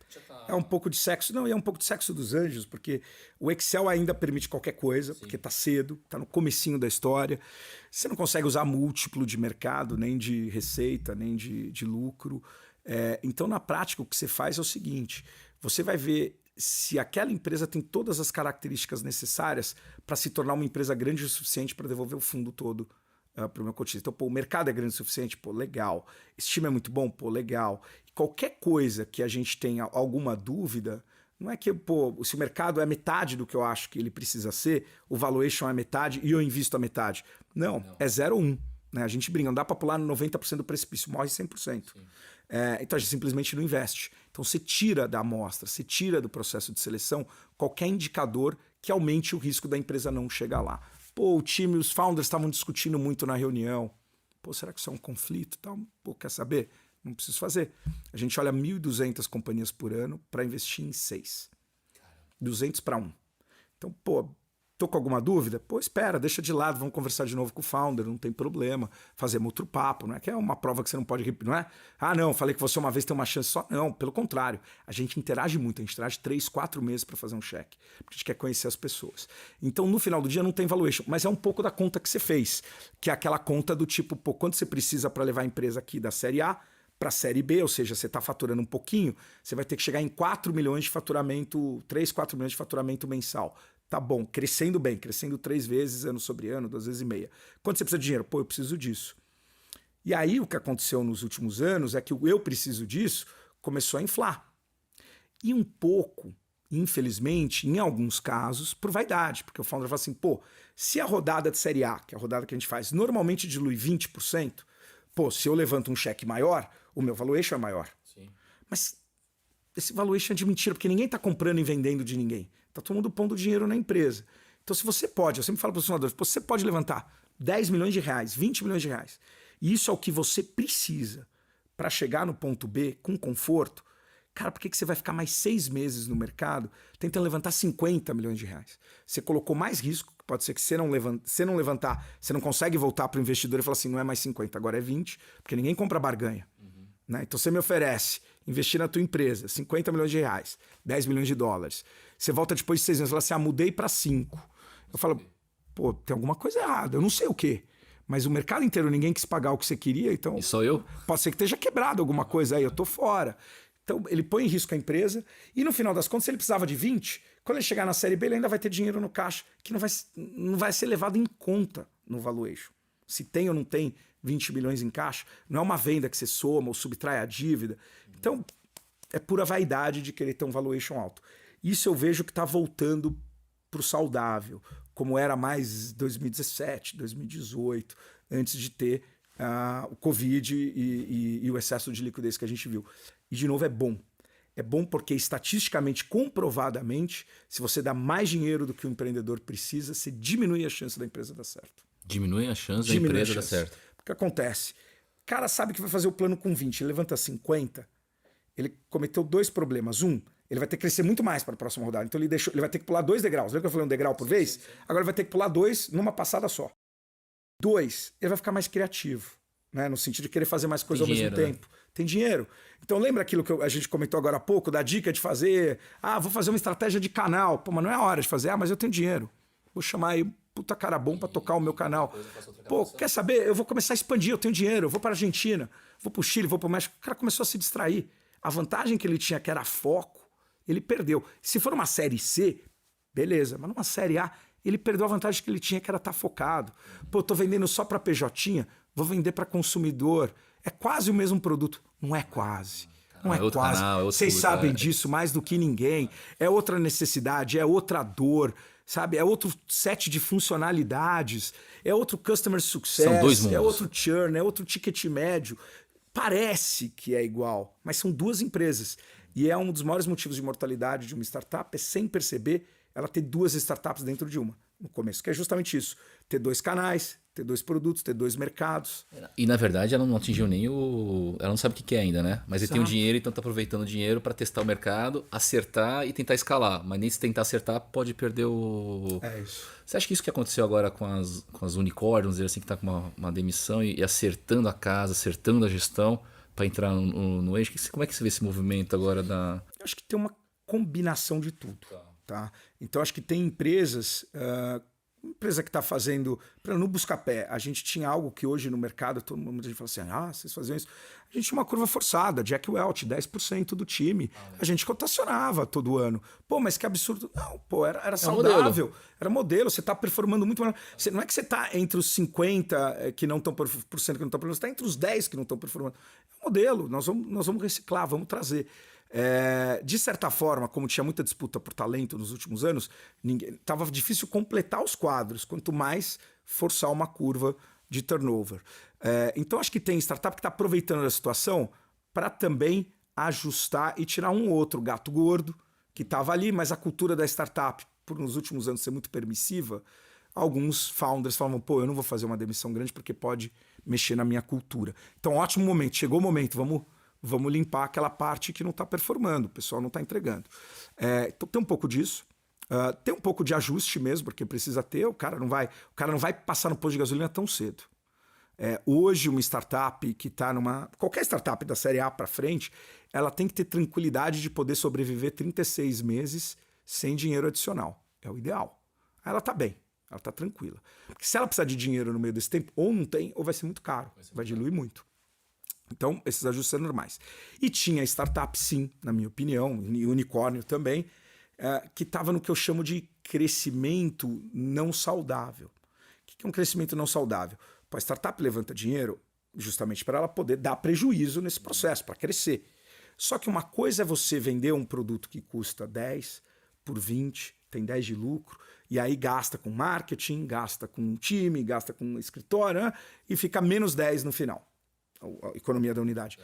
é um pouco de sexo, não, e é um pouco de sexo dos anjos, porque o Excel ainda permite qualquer coisa, porque está cedo, está no comecinho da história, você não consegue usar múltiplo de mercado, nem de receita, nem de lucro. Então, na prática, o que você faz é o seguinte, você vai ver se aquela empresa tem todas as características necessárias para se tornar uma empresa grande o suficiente para devolver o fundo todo para o meu cotista. Então, o mercado é grande o suficiente? Legal. Esse time é muito bom? Legal. E qualquer coisa que a gente tenha alguma dúvida, não é que, se o mercado é metade do que eu acho que ele precisa ser, o valuation é metade e eu invisto a metade. Não. É 0 ou 1. Né? A gente brinca, não dá para pular no 90% do precipício, morre 100%. Então a gente simplesmente não investe. Então você tira da amostra, você tira do processo de seleção qualquer indicador que aumente o risco da empresa não chegar lá. O time, os founders estavam discutindo muito na reunião. Será que isso é um conflito? Quer saber? Não preciso fazer. A gente olha 1.200 companhias por ano para investir em 6. 200 para 1. Então, tô com alguma dúvida? Espera, deixa de lado, vamos conversar de novo com o founder, não tem problema. Fazemos outro papo, não é que é uma prova que você não pode repetir, não é? Não, falei que você uma vez tem uma chance só. Não, pelo contrário. A gente interage muito, a gente interage 3, 4 meses para fazer um cheque, porque a gente quer conhecer as pessoas. Então, no final do dia, não tem valuation, mas é um pouco da conta que você fez, que é aquela conta do tipo, quanto você precisa para levar a empresa aqui da série A para a série B, ou seja, você está faturando um pouquinho, você vai ter que chegar em 4 milhões de faturamento, 3, 4 milhões de faturamento mensal. Tá bom, crescendo bem, crescendo 3 vezes ano sobre ano, 2 vezes e meia. Quanto você precisa de dinheiro? Eu preciso disso. E aí o que aconteceu nos últimos anos é que o eu preciso disso começou a inflar. E um pouco, infelizmente, em alguns casos, por vaidade, porque o founder fala assim, se a rodada de série A, que é a rodada que a gente faz, normalmente dilui 20%, se eu levanto um cheque maior, o meu valuation é maior. Sim. Mas esse valuation é de mentira, porque ninguém está comprando e vendendo de ninguém. Está todo mundo pondo dinheiro na empresa. Então, se você pode, eu sempre falo para os fundadores, você pode levantar 10 milhões de reais, 20 milhões de reais, e isso é o que você precisa para chegar no ponto B com conforto, cara, por que você vai ficar mais 6 meses no mercado tentando levantar 50 milhões de reais? Você colocou mais risco, pode ser que você não levantar, você não consegue voltar para o investidor e falar assim, não é mais 50, agora é 20, porque ninguém compra barganha. Né? Então você me oferece investir na tua empresa 50 milhões de reais, 10 milhões de dólares. Você volta depois de 6 anos e fala assim, mudei para 5. Eu falo, tem alguma coisa errada, eu não sei o quê. Mas o mercado inteiro, ninguém quis pagar o que você queria, então... E sou eu? Pode ser que esteja quebrado alguma coisa aí, eu tô fora. Então ele põe em risco a empresa e no final das contas, se ele precisava de 20, quando ele chegar na série B, ele ainda vai ter dinheiro no caixa, que não vai ser levado em conta no valuation. Se tem ou não tem 20 milhões em caixa, não é uma venda que você soma ou subtrai a dívida. Então, é pura vaidade de querer ter um valuation alto. Isso eu vejo que está voltando para o saudável, como era mais 2017, 2018, antes de ter o Covid e o excesso de liquidez que a gente viu. E, de novo, é bom. É bom porque, estatisticamente, comprovadamente, se você dá mais dinheiro do que o empreendedor precisa, você diminui a chance da empresa dar certo. Diminui a chance da empresa dar certo. O que acontece? O cara sabe que vai fazer o plano com 20, ele levanta 50, ele cometeu 2 problemas. Ele vai ter que crescer muito mais para a próxima rodada. Então ele vai ter que pular 2 degraus. Lembra que eu falei um degrau por vez? Agora ele vai ter que pular 2 numa passada só. 2, ele vai ficar mais criativo, né? No sentido de querer fazer mais coisas ao mesmo tempo. Tem dinheiro. Então lembra aquilo que a gente comentou agora há pouco, da dica de fazer, vou fazer uma estratégia de canal. Mas não é a hora de fazer. Mas eu tenho dinheiro. Vou chamar aí puta cara bom para tocar o meu canal. Quer saber? Eu vou começar a expandir, eu tenho dinheiro, eu vou para a Argentina, vou para o Chile, vou para o México. O cara começou a se distrair. A vantagem que ele tinha, que era foco, ele perdeu. Se for uma série C, beleza, mas numa série A, ele perdeu a vantagem que ele tinha, que era estar focado. Tô vendendo só para PJ, vou vender para consumidor. É quase o mesmo produto. Não é quase. Não é outro quase. canal, é outro Vocês lugar. sabem disso mais do que ninguém. É outra necessidade, é outra dor, sabe? É outro set de funcionalidades, é outro customer São dois success, é mundos. outro churn, é outro ticket médio. Parece que é igual, mas são duas empresas. E é um dos maiores motivos de mortalidade de uma startup, é sem perceber ela ter duas startups dentro de uma, no começo, que é justamente isso. Ter dois canais, ter dois produtos, ter dois mercados. E na verdade ela não atingiu nem o. Ela não sabe o que é ainda, né? Mas ele tem o Exato. dinheiro, então tá aproveitando o dinheiro para testar o mercado, acertar e tentar escalar. Mas nem se tentar acertar, pode perder o. É isso. Você acha que isso que aconteceu agora com as unicórnios, vamos dizer assim, que tá com uma demissão e acertando a casa, acertando a gestão para entrar no eixo? Como é que você vê esse movimento agora da. Eu acho que tem uma combinação de tudo. Tá? Então, acho que tem empresas. Empresa que está fazendo. No Buscapé, a gente tinha algo que hoje no mercado, todo mundo a gente fala assim: vocês faziam isso. A gente tinha uma curva forçada, Jack Welch, 10% do time. A gente cotacionava todo ano. Pô, mas que absurdo. Não, pô, era saudável. Era modelo, você está performando muito melhor. Não é que você está entre os 50% que não estão performando, você está entre os 10% que não estão performando. É um modelo, nós vamos reciclar, vamos trazer. De certa forma, como tinha muita disputa por talento nos últimos anos, estava difícil completar os quadros, quanto mais forçar uma curva de turnover. Então acho que tem startup que está aproveitando a situação para também ajustar e tirar um ou outro gato gordo que estava ali, mas a cultura da startup, por nos últimos anos ser muito permissiva, alguns founders falavam, pô, eu não vou fazer uma demissão grande porque pode mexer na minha cultura. Então ótimo momento, chegou o momento, vamos limpar aquela parte que não está performando, o pessoal não está entregando. Então tem um pouco disso. Tem um pouco de ajuste mesmo, porque precisa ter, o cara não vai passar no posto de gasolina tão cedo. Hoje, uma startup que está qualquer startup da série A para frente, ela tem que ter tranquilidade de poder sobreviver 36 meses sem dinheiro adicional. É o ideal. Aí ela está bem, ela está tranquila. Porque se ela precisar de dinheiro no meio desse tempo, ou não tem, ou vai ser muito caro, vai diluir muito. Então, esses ajustes são normais. E tinha startup, sim, na minha opinião, e unicórnio também, que estava no que eu chamo de crescimento não saudável. O que é um crescimento não saudável? A startup levanta dinheiro justamente para ela poder dar prejuízo nesse processo, para crescer. Só que uma coisa é você vender um produto que custa 10 por 20, tem 10 de lucro, e aí gasta com marketing, gasta com time, gasta com escritório, né? E fica menos 10 no final. A economia da unidade.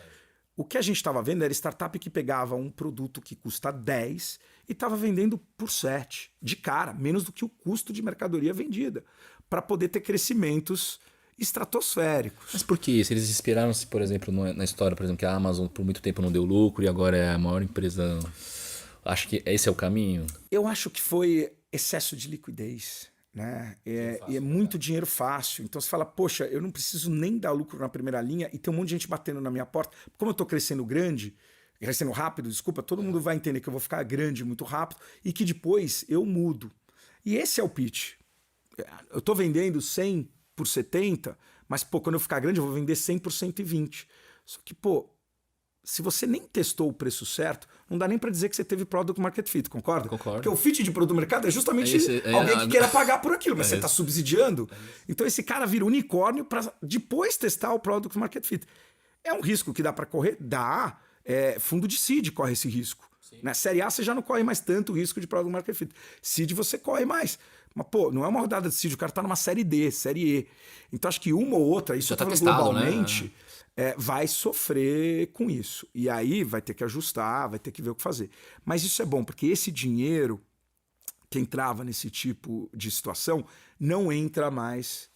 O que a gente estava vendo era startup que pegava um produto que custa 10 e estava vendendo por 7, de cara, menos do que o custo de mercadoria vendida, para poder ter crescimentos estratosféricos. Mas por que isso? Eles inspiraram-se, por exemplo, na história, por exemplo, que a Amazon por muito tempo não deu lucro e agora é a maior empresa. Acho que esse é o caminho? Eu acho que foi excesso de liquidez. Né? E é muito dinheiro fácil. Então você fala, poxa, eu não preciso nem dar lucro na primeira linha e tem um monte de gente batendo na minha porta. Como eu estou crescendo crescendo rápido, desculpa, todo mundo vai entender que eu vou ficar grande muito rápido e que depois eu mudo. E esse é o pitch. Eu estou vendendo 100 por 70, mas pô, quando eu ficar grande eu vou vender 100 por 120. Só que, pô, se você nem testou o preço certo, não dá nem para dizer que você teve product market fit, concorda? Concordo. Porque o fit de produto mercado é justamente alguém que queira pagar por aquilo, mas você está subsidiando. Então esse cara vira unicórnio para depois testar o product market fit. É um risco que dá para correr? Dá. Fundo de seed corre esse risco. Na série A você já não corre mais tanto o risco de product market fit. Seed você corre mais. Mas, pô, não é uma rodada de seed, o cara está numa série D, série E. Então acho que uma ou outra, isso já tá testado, globalmente, né? Vai sofrer com isso. E aí vai ter que ajustar, vai ter que ver o que fazer. Mas isso é bom, porque esse dinheiro que entrava nesse tipo de situação não entra mais,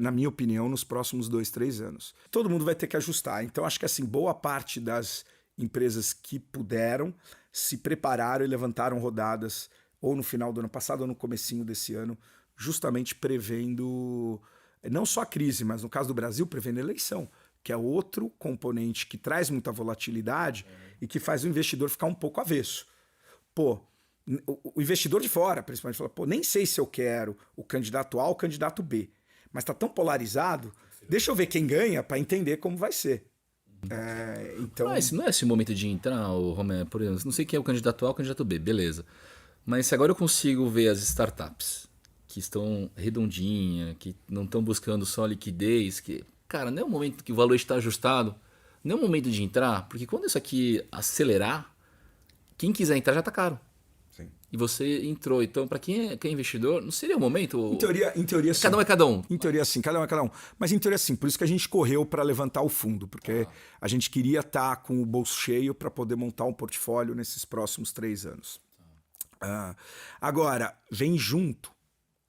na minha opinião, nos próximos 2, 3 anos. Todo mundo vai ter que ajustar. Então acho que assim, boa parte das empresas que puderam se prepararam e levantaram rodadas ou no final do ano passado ou no comecinho desse ano, justamente prevendo não só a crise, mas no caso do Brasil, prevendo a eleição, que é outro componente que traz muita volatilidade e que faz o investidor ficar um pouco avesso. Pô, o investidor de fora, principalmente, fala, pô, nem sei se eu quero o candidato A ou o candidato B, mas está tão polarizado, deixa eu ver quem ganha para entender como vai ser. Então... Mas não é esse o momento de entrar, Romero, por exemplo, não sei quem é o candidato A ou o candidato B, beleza. Mas se agora eu consigo ver as startups que estão redondinha, que não estão buscando só liquidez, que, cara, não é o momento que o valor está ajustado não é o momento de entrar, porque quando isso aqui acelerar, quem quiser entrar já tá caro. Sim. E você entrou. Então, para quem é investidor, não seria o momento? Em teoria sim. Cada um é cada um. Em teoria sim, cada um é cada um. Mas em teoria sim, por isso que a gente correu para levantar o fundo, porque a gente queria estar com o bolso cheio para poder montar um portfólio nesses próximos 3 anos. Agora, vem junto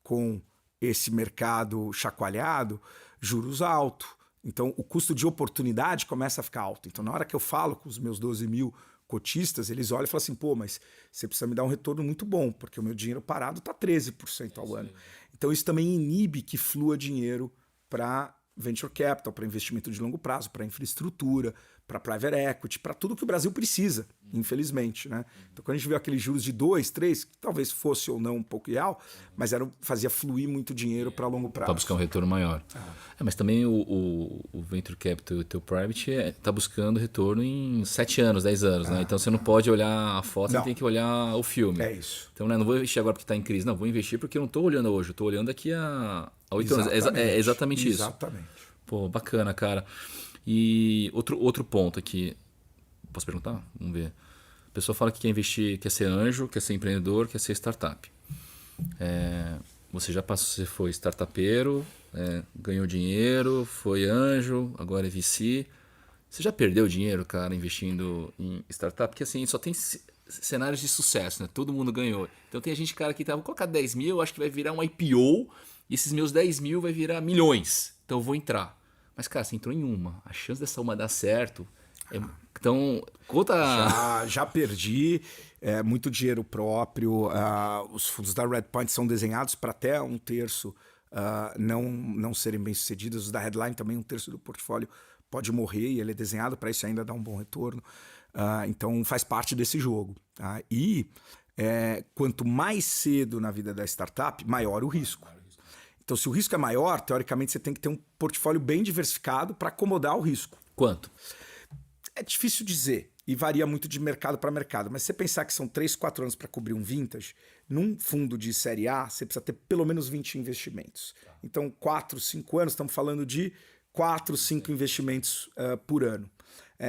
com esse mercado chacoalhado, juros altos. Então, o custo de oportunidade começa a ficar alto. Então, na hora que eu falo com os meus 12 mil cotistas, eles olham e falam assim, pô, mas você precisa me dar um retorno muito bom, porque o meu dinheiro parado está 13% ao ano. Então, isso também inibe que flua dinheiro para venture capital, para investimento de longo prazo, para infraestrutura, para private equity, para tudo que o Brasil precisa, infelizmente, né? Então, quando a gente vê aqueles juros de 2, 3, que talvez fosse ou não um pouco real, mas fazia fluir muito dinheiro para longo prazo. Para buscar um retorno maior. Mas também o Venture Capital e o teu Private está buscando retorno em 7 anos, 10 anos, né? Então você não pode olhar a foto, você tem que olhar o filme. É isso. Então, né, não vou investir agora porque está em crise. Não, vou investir porque eu não estou olhando hoje, eu estou olhando daqui a 8 anos. É exatamente isso. Exatamente. Pô, bacana, cara. E outro ponto aqui. Posso perguntar? Vamos ver. A pessoa fala que quer investir, quer ser anjo, quer ser empreendedor, quer ser startup. Você já passou, você foi startupeiro, ganhou dinheiro, foi anjo, agora é VC. Você já perdeu dinheiro, cara, investindo em startup? Porque assim, só tem cenários de sucesso, né? Todo mundo ganhou. Então tem a gente, cara, que tá, vou colocar 10 mil, eu acho que vai virar um IPO, e esses meus 10 mil vai virar milhões. Então eu vou entrar. Mas, cara, você entrou em uma. A chance dessa uma dar certo. Então, conta. Já perdi muito dinheiro próprio. Os fundos da Redpoint são desenhados para até 1/3 não serem bem sucedidos. Os da Headline também, 1/3 do portfólio pode morrer e ele é desenhado para isso ainda dar um bom retorno. Então, faz parte desse jogo. Tá? E quanto mais cedo na vida da startup, maior o risco. Então, se o risco é maior, teoricamente você tem que ter um portfólio bem diversificado para acomodar o risco. Quanto? É difícil dizer e varia muito de mercado para mercado, mas se você pensar que são 3, 4 anos para cobrir um vintage, num fundo de série A, você precisa ter pelo menos 20 investimentos. Então, 4, 5 anos, estamos falando de 4, 5 investimentos por ano.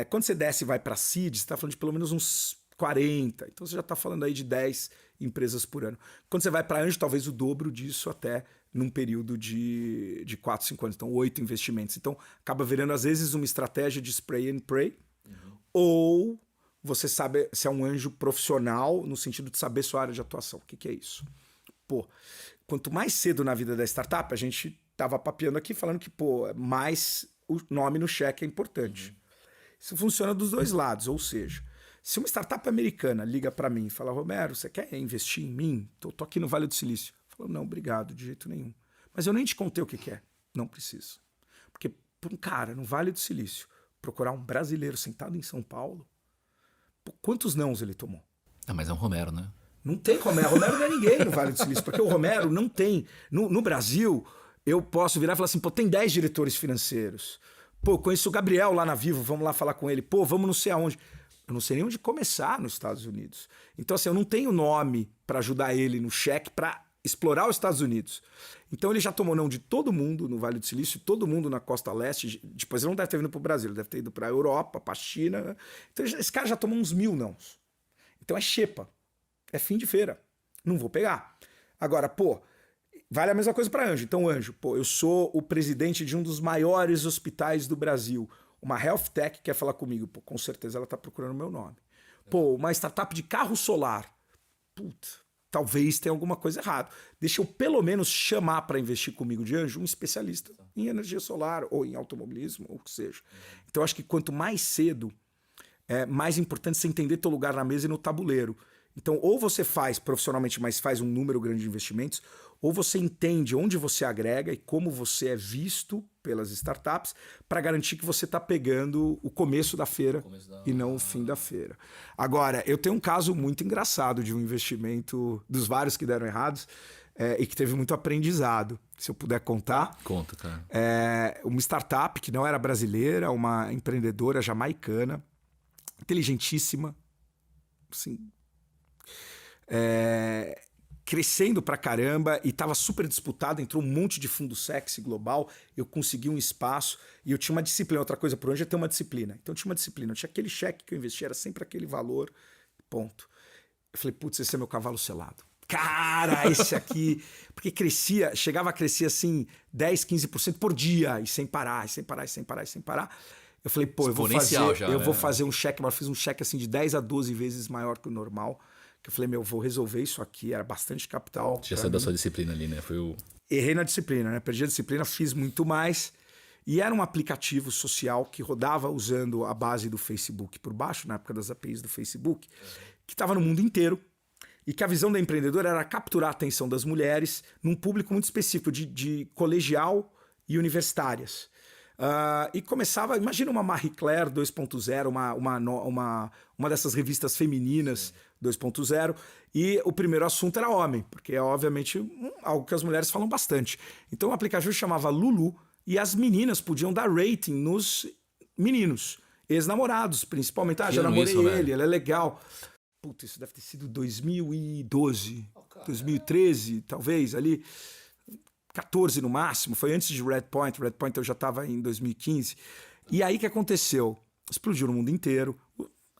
Quando você desce e vai para seed, você está falando de pelo menos uns 40. Então, você já está falando aí de 10 empresas por ano. Quando você vai para anjo, talvez o dobro disso até num período de 4, 5 anos. Então, 8 investimentos. Então, acaba virando, às vezes, uma estratégia de spray and pray. Ou você sabe se é um anjo profissional no sentido de saber sua área de atuação. O que é isso? Pô, quanto mais cedo na vida da startup, a gente tava papeando aqui falando que, mais o nome no cheque é importante. Isso funciona dos dois lados, ou seja, se uma startup americana liga para mim e fala, Romero, você quer investir em mim? Tô aqui no Vale do Silício. Eu falo, não, obrigado, de jeito nenhum. Mas eu nem te contei o que é. Não preciso. Porque para um cara no Vale do Silício procurar um brasileiro sentado em São Paulo, quantos nãos ele tomou? Mas é um Romero, né? Não tem Romero. Romero não é ninguém no Vale do Silício, porque o Romero não tem. No Brasil, eu posso virar e falar assim, tem 10 diretores financeiros. Conheço o Gabriel lá na Vivo, vamos lá falar com ele. Vamos não sei aonde. Eu não sei nem onde começar nos Estados Unidos. Então, assim, eu não tenho nome para ajudar ele no cheque para explorar os Estados Unidos. Então ele já tomou não de todo mundo no Vale do Silício, todo mundo na costa leste. Depois ele não deve ter vindo para o Brasil, ele deve ter ido para a Europa, para a China. Então esse cara já tomou uns 1000 nãos. Então é xepa, é fim de feira. Não vou pegar. Agora, vale a mesma coisa para anjo. Então anjo, eu sou o presidente de um dos maiores hospitais do Brasil. Uma health tech quer falar comigo. Com certeza ela está procurando o meu nome. Uma startup de carro solar. Talvez tenha alguma coisa errada. Deixa eu pelo menos chamar para investir comigo de anjo um especialista em energia solar ou em automobilismo, ou o que seja. Então, acho que quanto mais cedo, é mais importante você entender teu lugar na mesa e no tabuleiro. Então, ou você faz profissionalmente, mas faz um número grande de investimentos, ou você entende onde você agrega e como você é visto pelas startups para garantir que você está pegando o começo da feira e não o fim da feira. Agora, eu tenho um caso muito engraçado de um investimento dos vários que deram errados e que teve muito aprendizado. Se eu puder contar. Conta, cara. Uma startup que não era brasileira, uma empreendedora jamaicana, inteligentíssima, assim, crescendo pra caramba e tava super disputado, entrou um monte de fundo sexy global, eu consegui um espaço e eu tinha uma disciplina. Outra coisa, por onde é ter uma disciplina. Então eu tinha uma disciplina, eu tinha aquele cheque que eu investia, era sempre aquele valor, ponto. Eu falei, putz, esse é meu cavalo selado. Cara, esse aqui... Porque crescia, chegava a crescer assim 10, 15% por dia, e sem parar, e sem parar, e sem parar, e sem parar. Eu falei, pô, eu vou fazer um cheque, mas eu fiz um cheque assim de 10 a 12 vezes maior que o normal. Que eu falei, vou resolver isso aqui, era bastante capital. Já saiu da sua disciplina ali, né? Errei na disciplina, né? Perdi a disciplina, fiz muito mais. E era um aplicativo social que rodava usando a base do Facebook por baixo, na época das APIs do Facebook, que estava no mundo inteiro. E que a visão da empreendedora era capturar a atenção das mulheres num público muito específico, de colegial e universitárias. E começava, imagina uma Marie Claire 2.0, uma dessas revistas femininas 2.0, e o primeiro assunto era homem, porque é obviamente algo que as mulheres falam bastante. Então o aplicativo chamava Lulu e as meninas podiam dar rating nos meninos, ex-namorados principalmente. Já namorei ele é legal. Puta, isso deve ter sido 2012, 2013, talvez, ali... 14 no máximo, foi antes de Red Point eu já estava em 2015. E aí o que aconteceu? Explodiu no mundo inteiro,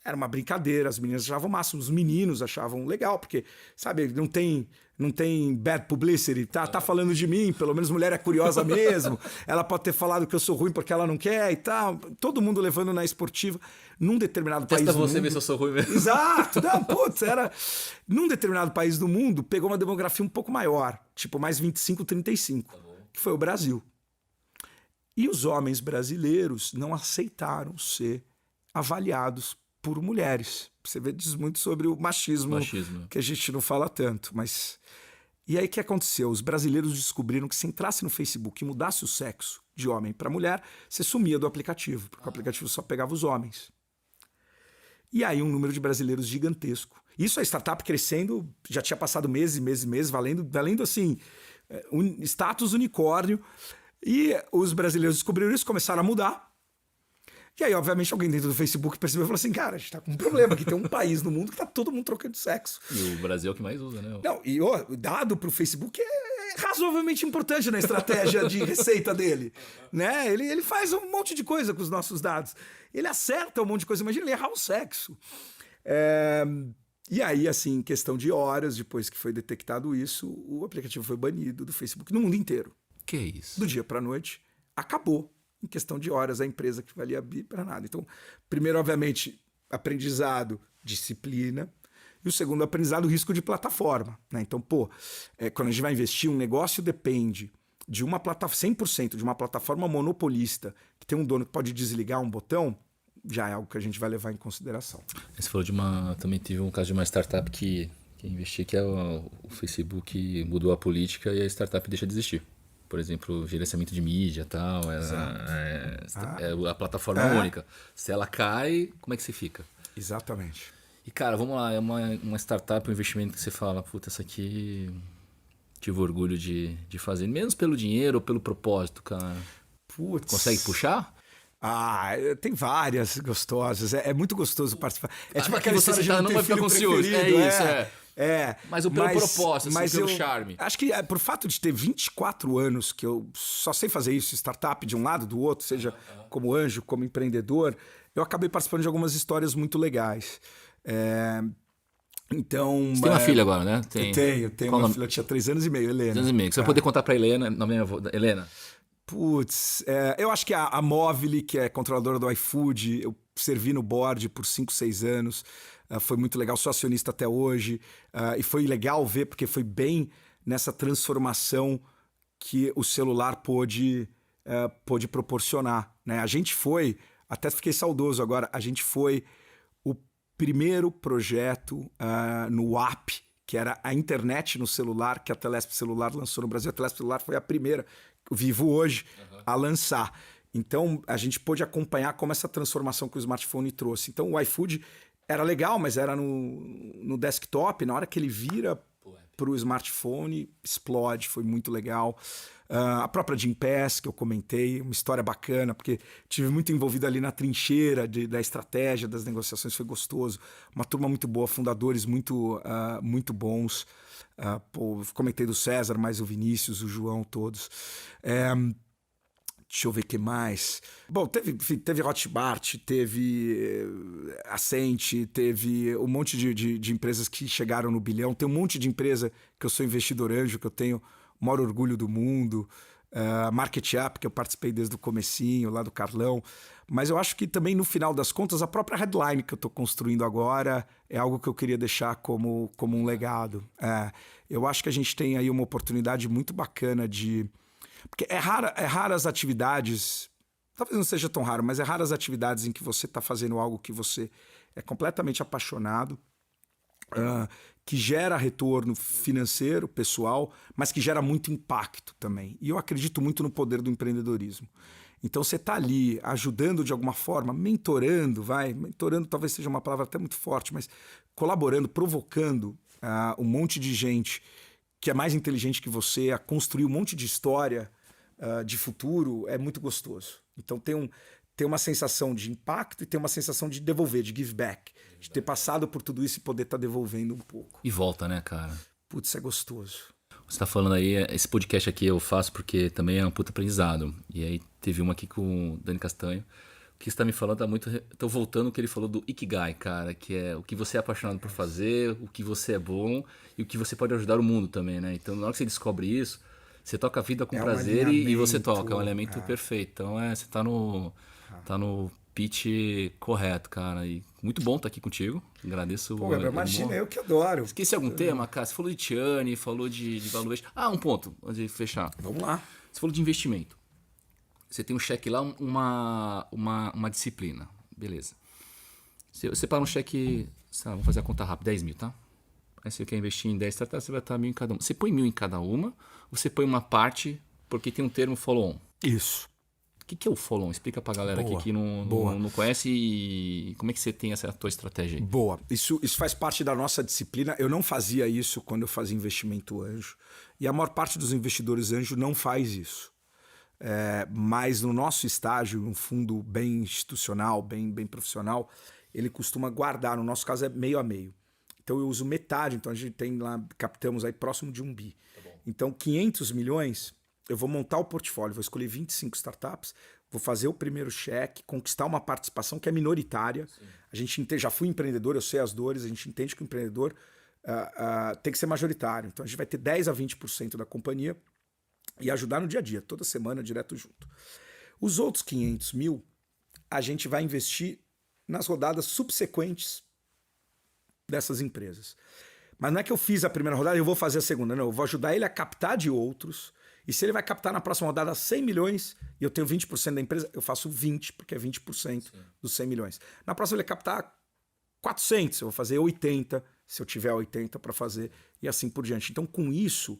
era uma brincadeira, as meninas achavam o máximo, os meninos achavam legal, porque, sabe, não tem bad publicity, tá falando de mim, pelo menos mulher é curiosa mesmo, ela pode ter falado que eu sou ruim porque ela não quer e tal, todo mundo levando na esportiva, num determinado país do mundo... Testa você ver se eu sou ruim mesmo. Exato, não, putz, era... Num determinado país do mundo, pegou uma demografia um pouco maior, tipo mais 25, 35, que foi o Brasil. E os homens brasileiros não aceitaram ser avaliados por mulheres. Você vê, diz muito sobre o machismo, que a gente não fala tanto, mas... E aí o que aconteceu? Os brasileiros descobriram que se entrasse no Facebook e mudasse o sexo de homem para mulher, você sumia do aplicativo, porque o aplicativo só pegava os homens. E aí um número de brasileiros gigantesco. Isso a startup crescendo, já tinha passado meses, valendo assim, status unicórnio. E os brasileiros descobriram isso, começaram a mudar. E aí, obviamente, alguém dentro do Facebook percebeu e falou assim, cara, a gente tá com um problema aqui, tem um país no mundo que tá todo mundo trocando sexo. E o Brasil é o que mais usa, né? Não, e o dado pro Facebook é razoavelmente importante na estratégia de receita dele, né? Ele faz um monte de coisa com os nossos dados. Ele acerta um monte de coisa, imagina ele errar o sexo. E aí, assim, em questão de horas, depois que foi detectado isso, o aplicativo foi banido do Facebook no mundo inteiro. Que isso? Do dia pra noite, acabou. Em questão de horas, a empresa que valia bi para nada. Então, primeiro, obviamente, aprendizado, disciplina. E o segundo, aprendizado, risco de plataforma, né? Então, quando a gente vai investir, um negócio depende de uma plataforma, 100% de uma plataforma monopolista, que tem um dono que pode desligar um botão, já é algo que a gente vai levar em consideração. Você falou também teve um caso de uma startup que investi, que é o Facebook mudou a política e a startup deixa de existir. Por exemplo, gerenciamento de mídia e tal, a plataforma única. Se ela cai, como é que você fica? Exatamente. E cara, vamos lá, é uma startup, um investimento que você fala, puta, essa aqui tive orgulho de fazer, menos pelo dinheiro ou pelo propósito, cara. Putz. Consegue puxar? Tem várias gostosas, é muito gostoso participar. É tipo aquela história de não vai ficar com ciúmes. Isso. Mas pelo propósito, assim, pelo charme. Acho que por fato de ter 24 anos, que eu só sei fazer isso, startup de um lado, do outro, seja como anjo, como empreendedor, eu acabei participando de algumas histórias muito legais. Então... Você tem uma filha agora, né? Tenho uma filha, tinha 3 anos e meio, Helena. 3 anos e meio. Você vai poder contar pra Helena, Helena? Putz, eu acho que a Movile, que é controladora do iFood, eu servi no board por 5, 6 anos. Foi muito legal, sou acionista até hoje. E foi legal ver, porque foi bem nessa transformação que o celular pôde proporcionar, né? A gente foi, até fiquei saudoso agora, a gente foi o primeiro projeto no app, que era a internet no celular, que a Telesp Celular lançou no Brasil. A Telesp Celular foi a primeira, vivo hoje, a lançar. Então, a gente pôde acompanhar como essa transformação que o smartphone trouxe. Então, o iFood era legal, mas era no desktop. Na hora que ele vira para o smartphone, explode, foi muito legal. A própria Gympass, que eu comentei, uma história bacana, porque tive muito envolvido ali na trincheira da estratégia, das negociações, foi gostoso. Uma turma muito boa, fundadores muito bons. Comentei do César, mais o Vinícius, o João, todos. Deixa eu ver o que mais. Bom, teve Hotmart, teve Ascent, teve um monte de empresas que chegaram no bilhão. Tem um monte de empresa que eu sou investidor anjo, que eu tenho o maior orgulho do mundo. Market Up, que eu participei desde o comecinho, lá do Carlão. Mas eu acho que também, no final das contas, a própria headline que eu estou construindo agora é algo que eu queria deixar como um legado. Eu acho que a gente tem aí uma oportunidade muito bacana de... Porque é rara as atividades, talvez não seja tão raro, mas é rara as atividades em que você está fazendo algo que você é completamente apaixonado, que gera retorno financeiro, pessoal, mas que gera muito impacto também. E eu acredito muito no poder do empreendedorismo. Então você está ali ajudando de alguma forma, mentorando talvez seja uma palavra até muito forte, mas colaborando, provocando um monte de gente que é mais inteligente que você, a construir um monte de história de futuro, é muito gostoso. Então tem uma sensação de impacto e tem uma sensação de devolver, de give back. De ter passado por tudo isso e poder estar devolvendo um pouco. E volta, né, cara? Putz, é gostoso. Você tá falando aí, esse podcast aqui eu faço porque também é um puta aprendizado. E aí teve uma aqui com o Dani Castanho. O que você tá me falando tá muito... Tô voltando ao que ele falou do Ikigai, cara. Que é o que você é apaixonado por fazer, o que você é bom e o que você pode ajudar o mundo também, né? Então, na hora que você descobre isso, você toca a vida com prazer e você toca. É um elemento perfeito. Então, você tá no pitch correto, cara. E muito bom estar aqui contigo. Agradeço. Pô, imagina, eu que adoro. Esqueci algum tema, cara? Você falou de Tiani, falou de valuation. Um ponto, antes de fechar. Vamos lá. Você falou de investimento. Você tem um cheque lá, uma disciplina. Beleza. Você para um cheque, vamos fazer a conta rápida, 10 mil, tá? Aí você quer investir em 10 startups, você vai estar 1.000 em cada uma. Você põe 1.000 em cada uma, ou você põe uma parte, porque tem um termo follow-on. Isso. O que é o follow-on? Explica pra galera aqui que não conhece e como é que você tem essa tua estratégia aí. Boa. Isso faz parte da nossa disciplina. Eu não fazia isso quando eu fazia investimento anjo. E a maior parte dos investidores anjo não faz isso. Mas no nosso estágio, um fundo bem institucional, bem profissional, ele costuma guardar, no nosso caso é meio a meio. Então eu uso metade, então a gente tem lá, captamos aí próximo de 1 bi. Tá, então 500 milhões, eu vou montar o portfólio, vou escolher 25 startups, vou fazer o primeiro cheque, conquistar uma participação que é minoritária. Sim. A gente já fui empreendedor, eu sei as dores, a gente entende que o empreendedor tem que ser majoritário. Então a gente vai ter 10 a 20% da companhia e ajudar no dia a dia, toda semana, direto junto. Os outros 500 mil, a gente vai investir nas rodadas subsequentes dessas empresas. Mas não é que eu fiz a primeira rodada e eu vou fazer a segunda, não. Eu vou ajudar ele a captar de outros. E se ele vai captar na próxima rodada 100 milhões e eu tenho 20% da empresa, eu faço 20, porque é 20% dos 100 milhões. Na próxima ele vai captar 400, eu vou fazer 80, se eu tiver 80 para fazer, e assim por diante. Então, com isso,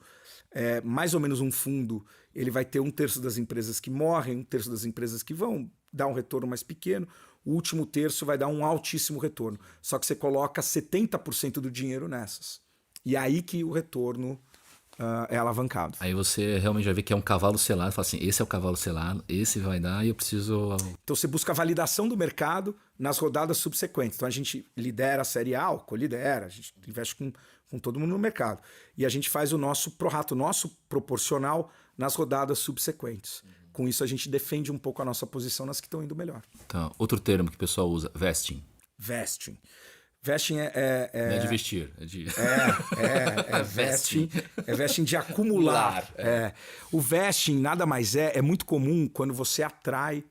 mais ou menos um fundo, ele vai ter 1/3 das empresas que morrem, 1/3 das empresas que vão dar um retorno mais pequeno, o último terço vai dar um altíssimo retorno. Só que você coloca 70% do dinheiro nessas. E aí que o retorno é alavancado. Aí você realmente já vê que é um cavalo selado, fala assim, esse é o cavalo selado, esse vai dar e eu preciso... Então você busca a validação do mercado nas rodadas subsequentes. Então a gente lidera a série A, colidera, a gente investe com todo mundo no mercado. E a gente faz o nosso prorrato, o nosso proporcional nas rodadas subsequentes. Com isso a gente defende um pouco a nossa posição nas que estão indo melhor. Tá. Outro termo que o pessoal usa, vesting. Vesting. Vesting Não é de vestir, é de... vesting. É vesting de acumular. O vesting nada mais é muito comum quando você atrai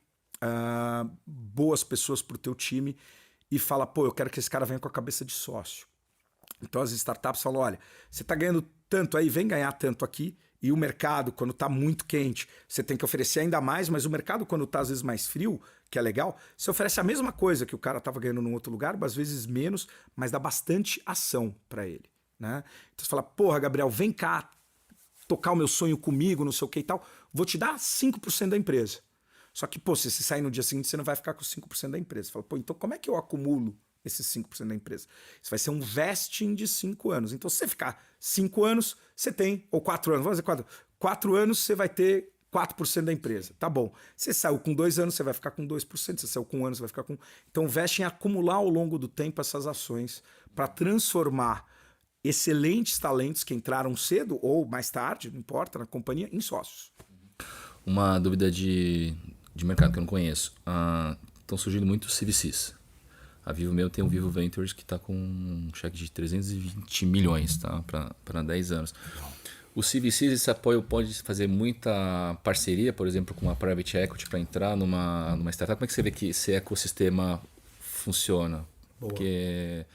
boas pessoas para o teu time e fala, pô, eu quero que esse cara venha com a cabeça de sócio. Então as startups falam, olha, você está ganhando tanto aí, vem ganhar tanto aqui. E o mercado, quando está muito quente, você tem que oferecer ainda mais, mas o mercado, quando está às vezes mais frio, que é legal, você oferece a mesma coisa que o cara estava ganhando num outro lugar, às vezes menos, mas dá bastante ação para ele. Né? Então você fala, porra, Gabriel, vem cá tocar o meu sonho comigo, não sei o que e tal, vou te dar 5% da empresa. Só que, pô, se você sair no dia seguinte, você não vai ficar com 5% da empresa. Você fala, pô, então como é que eu acumulo esses 5% da empresa. Isso vai ser um vesting de 5 anos. Então, se você ficar 5 anos, você tem, ou 4 anos, vamos dizer 4 anos, você vai ter 4% da empresa. Tá bom. Você saiu com 2 anos, você vai ficar com 2%. Você saiu com 1 ano, você vai ficar com... Então, o vesting é acumular ao longo do tempo essas ações para transformar excelentes talentos que entraram cedo ou mais tarde, não importa, na companhia, em sócios. Uma dúvida de mercado que eu não conheço. Estão surgindo muitos CVCs. A Vivo mesmo tem o Vivo Ventures que está com um cheque de 320 milhões, tá? Para 10 anos. Os CVCs, esse apoio pode fazer muita parceria, por exemplo, com uma private equity para entrar numa startup. Como é que você vê que esse ecossistema funciona? Boa. Porque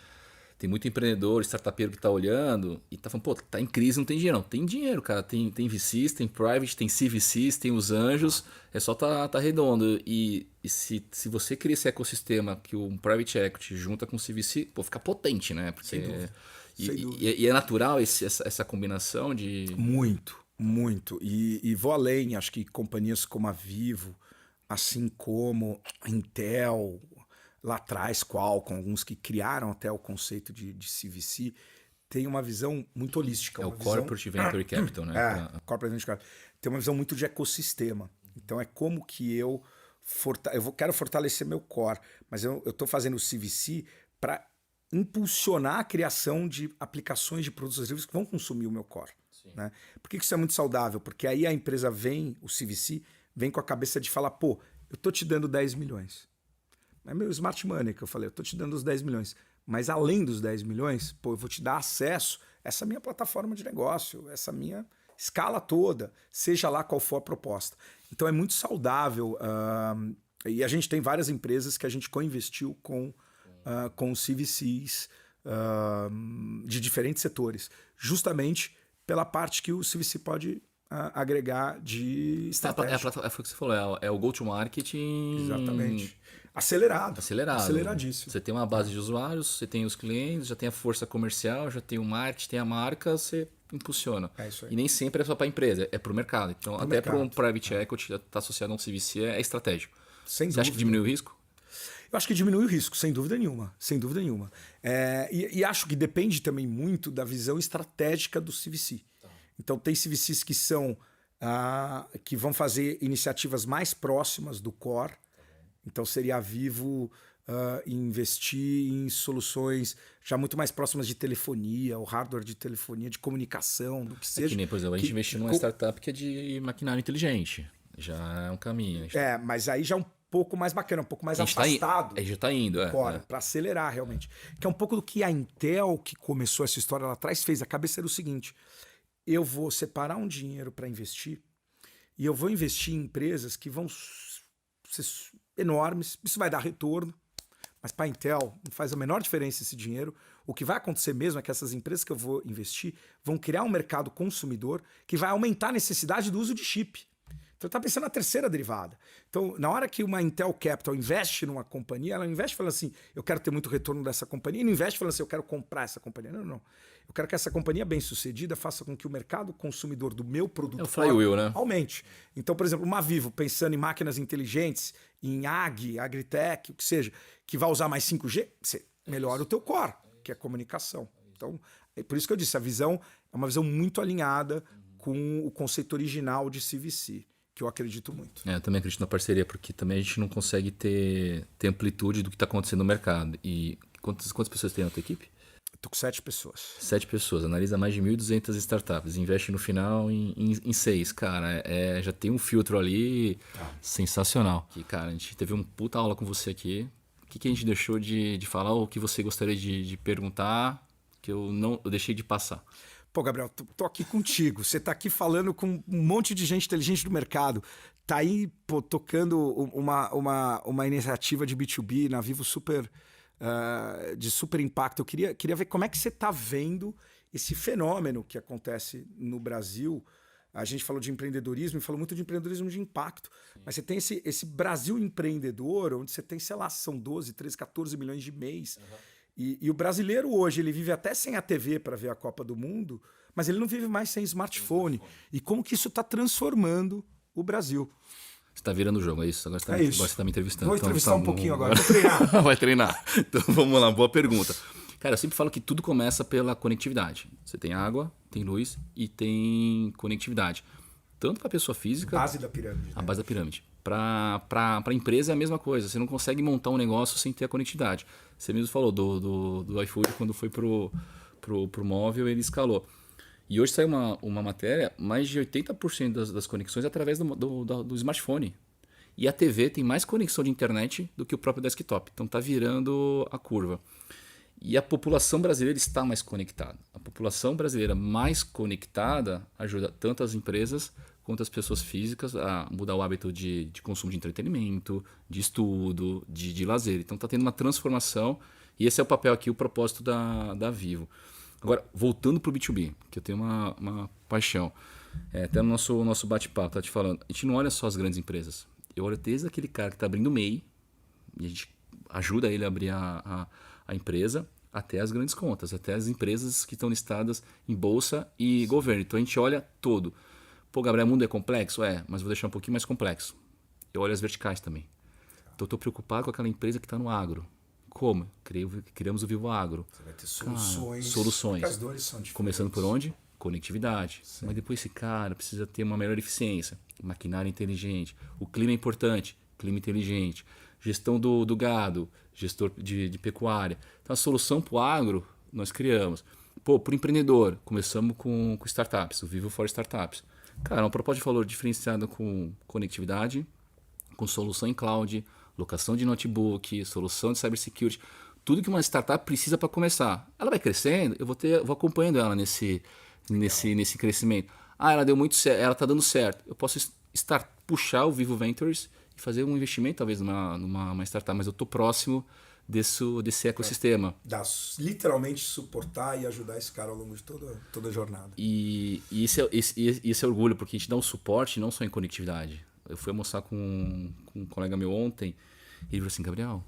tem muito empreendedor, startupeiro que está olhando e está falando, pô, tá em crise, não tem dinheiro. Não, tem dinheiro, cara. Tem VCs, tem private, tem CVCs, tem os anjos. É só tá redondo. E se você cria esse ecossistema que o private equity junta com o CVC, pô, fica potente, né? Porque, Sem dúvida. E é natural essa combinação de... Muito, muito. E vou além, acho que companhias como a Vivo, assim como a Intel, lá atrás, Qualcomm, alguns que criaram até o conceito de CVC, tem uma visão muito holística. É o Corporate Venture Capital, né? Corporate Venture Capital. Tem uma visão muito de ecossistema. Então é como que eu quero fortalecer meu core, mas eu estou fazendo o CVC para impulsionar a criação de aplicações de produtos e serviços que vão consumir o meu core. Né? Por que isso é muito saudável? Porque aí a empresa o CVC, vem com a cabeça de falar, pô, eu estou te dando 10 milhões. É meu smart money que eu falei, eu estou te dando os 10 milhões. Mas além dos 10 milhões, pô, eu vou te dar acesso a essa minha plataforma de negócio, essa minha escala toda, seja lá qual for a proposta. Então é muito saudável. E a gente tem várias empresas que a gente co-investiu com CVCs de diferentes setores, justamente pela parte que o CVC pode agregar de estratégia. Foi o que você falou, é o go-to-market. Exatamente. Acelerado. Aceleradíssimo. Você tem uma base de usuários, você tem os clientes, já tem a força comercial, já tem o marketing, tem a marca, você impulsiona. É isso aí. E nem sempre é só para a empresa, é para o mercado. Então, até para um private equity estar associado a um CVC é estratégico. Sem você acha que diminui o risco? Eu acho que diminui o risco, sem dúvida nenhuma. Sem dúvida nenhuma. E acho que depende também muito da visão estratégica do CVC. Então, tem CVCs que são que vão fazer iniciativas mais próximas do core. Então, seria a Vivo investir em soluções já muito mais próximas de telefonia, o hardware de telefonia, de comunicação, do que seja. Que nem, por exemplo, a gente investiu numa startup que é de maquinário inteligente. Já é um caminho. Mas aí já é um pouco mais bacana, um pouco mais afastado. A gente já está indo. Para acelerar realmente. Que é um pouco do que a Intel, que começou essa história lá atrás, fez. A cabeça era o seguinte, eu vou separar um dinheiro para investir e eu vou investir em empresas que vão ser enormes, isso vai dar retorno, mas para a Intel não faz a menor diferença esse dinheiro. O que vai acontecer mesmo é que essas empresas que eu vou investir vão criar um mercado consumidor que vai aumentar a necessidade do uso de chip. Então, está pensando na terceira derivada. Então, na hora que uma Intel Capital investe numa companhia, ela investe falando assim, eu quero ter muito retorno dessa companhia, e não investe falando assim, eu quero comprar essa companhia. Não. Eu quero que essa companhia bem-sucedida faça com que o mercado consumidor do meu produto aumente. Então, por exemplo, uma Vivo pensando em máquinas inteligentes, em Agritech, o que seja, que vai usar mais 5G, você melhora o teu core, que é a comunicação. Então, é por isso que eu disse, a visão é uma visão muito alinhada com o conceito original de CVC, que eu acredito muito. Eu também acredito na parceria, porque também a gente não consegue ter amplitude do que está acontecendo no mercado. E quantas pessoas tem na tua equipe? Estou com 7 pessoas. 7 pessoas, analisa mais de 1.200 startups, investe no final em 6. Cara, já tem um filtro ali sensacional. Que, cara, a gente teve uma puta aula com você aqui. O que a gente deixou de falar, ou o que você gostaria de perguntar, que eu deixei de passar? Pô, Gabriel, tô aqui contigo. Você tá aqui falando com um monte de gente inteligente do mercado. Tá aí, pô, tocando uma iniciativa de B2B na Vivo de super impacto. Eu queria ver como é que você tá vendo esse fenômeno que acontece no Brasil. A gente falou de empreendedorismo e falou muito de empreendedorismo de impacto. Sim. Mas você tem esse Brasil empreendedor, onde você tem, sei lá, são 12, 13, 14 milhões de mês. Uhum. E o brasileiro hoje, ele vive até sem a TV para ver a Copa do Mundo, mas ele não vive mais sem smartphone. E como que isso está transformando o Brasil? Você tá virando o jogo, é isso? Agora você tá, É isso. agora você tá me entrevistando. Vou Então, entrevistar um pouquinho agora, vou treinar. Vai treinar. Então vamos lá, boa pergunta. Cara, eu sempre falo que tudo começa pela conectividade. Você tem água, tem luz e tem conectividade. Tanto para pessoa física... Base da pirâmide. A base da pirâmide. Para a empresa é a mesma coisa. Você não consegue montar um negócio sem ter a conectividade. Você mesmo falou do iFood, quando foi pro móvel, ele escalou. E hoje saiu uma matéria, mais de 80% das conexões é através do smartphone. E a TV tem mais conexão de internet do que o próprio desktop. Então está virando a curva. E a população brasileira está mais conectada. A população brasileira mais conectada ajuda tanto as empresas quanto as pessoas físicas a mudar o hábito de consumo de entretenimento, de estudo, de lazer. Então está tendo uma transformação e esse é o papel aqui, o propósito da Vivo. Agora, voltando para o B2B, que eu tenho uma paixão. Até no nosso bate-papo, tá te falando, a gente não olha só as grandes empresas. Eu olho desde aquele cara que está abrindo o MEI, e a gente ajuda ele a abrir a empresa, até as grandes contas, até as empresas que estão listadas em bolsa e governo. Então a gente olha todo. Pô, Gabriel, o mundo é complexo? Mas vou deixar um pouquinho mais complexo. Eu olho as verticais também. Então eu estou preocupado com aquela empresa que está no agro. Como? Criamos o Vivo Agro. Você vai ter soluções. Soluções. Porque as dores são diferentes. Começando por onde? Conectividade. Sim. Mas depois esse cara precisa ter uma melhor eficiência. Maquinária inteligente. O clima é importante. Clima inteligente. Gestão do gado. Gestor de pecuária. Então a solução para o agro nós criamos. Pô, para o empreendedor, começamos com startups. O Vivo for Startups. Cara, uma proposta de valor diferenciada com conectividade, com solução em cloud, locação de notebook, solução de cybersecurity, tudo que uma startup precisa para começar. Ela vai crescendo, eu vou acompanhando ela nesse crescimento. Ela deu muito certo, ela está dando certo. Eu posso puxar o Vivo Ventures e fazer um investimento talvez numa startup, mas eu estou próximo desse ecossistema. Literalmente suportar e ajudar esse cara ao longo de toda a jornada. E esse é orgulho, porque a gente dá um suporte não só em conectividade. Eu fui almoçar com um colega meu ontem e ele falou assim, Gabriel,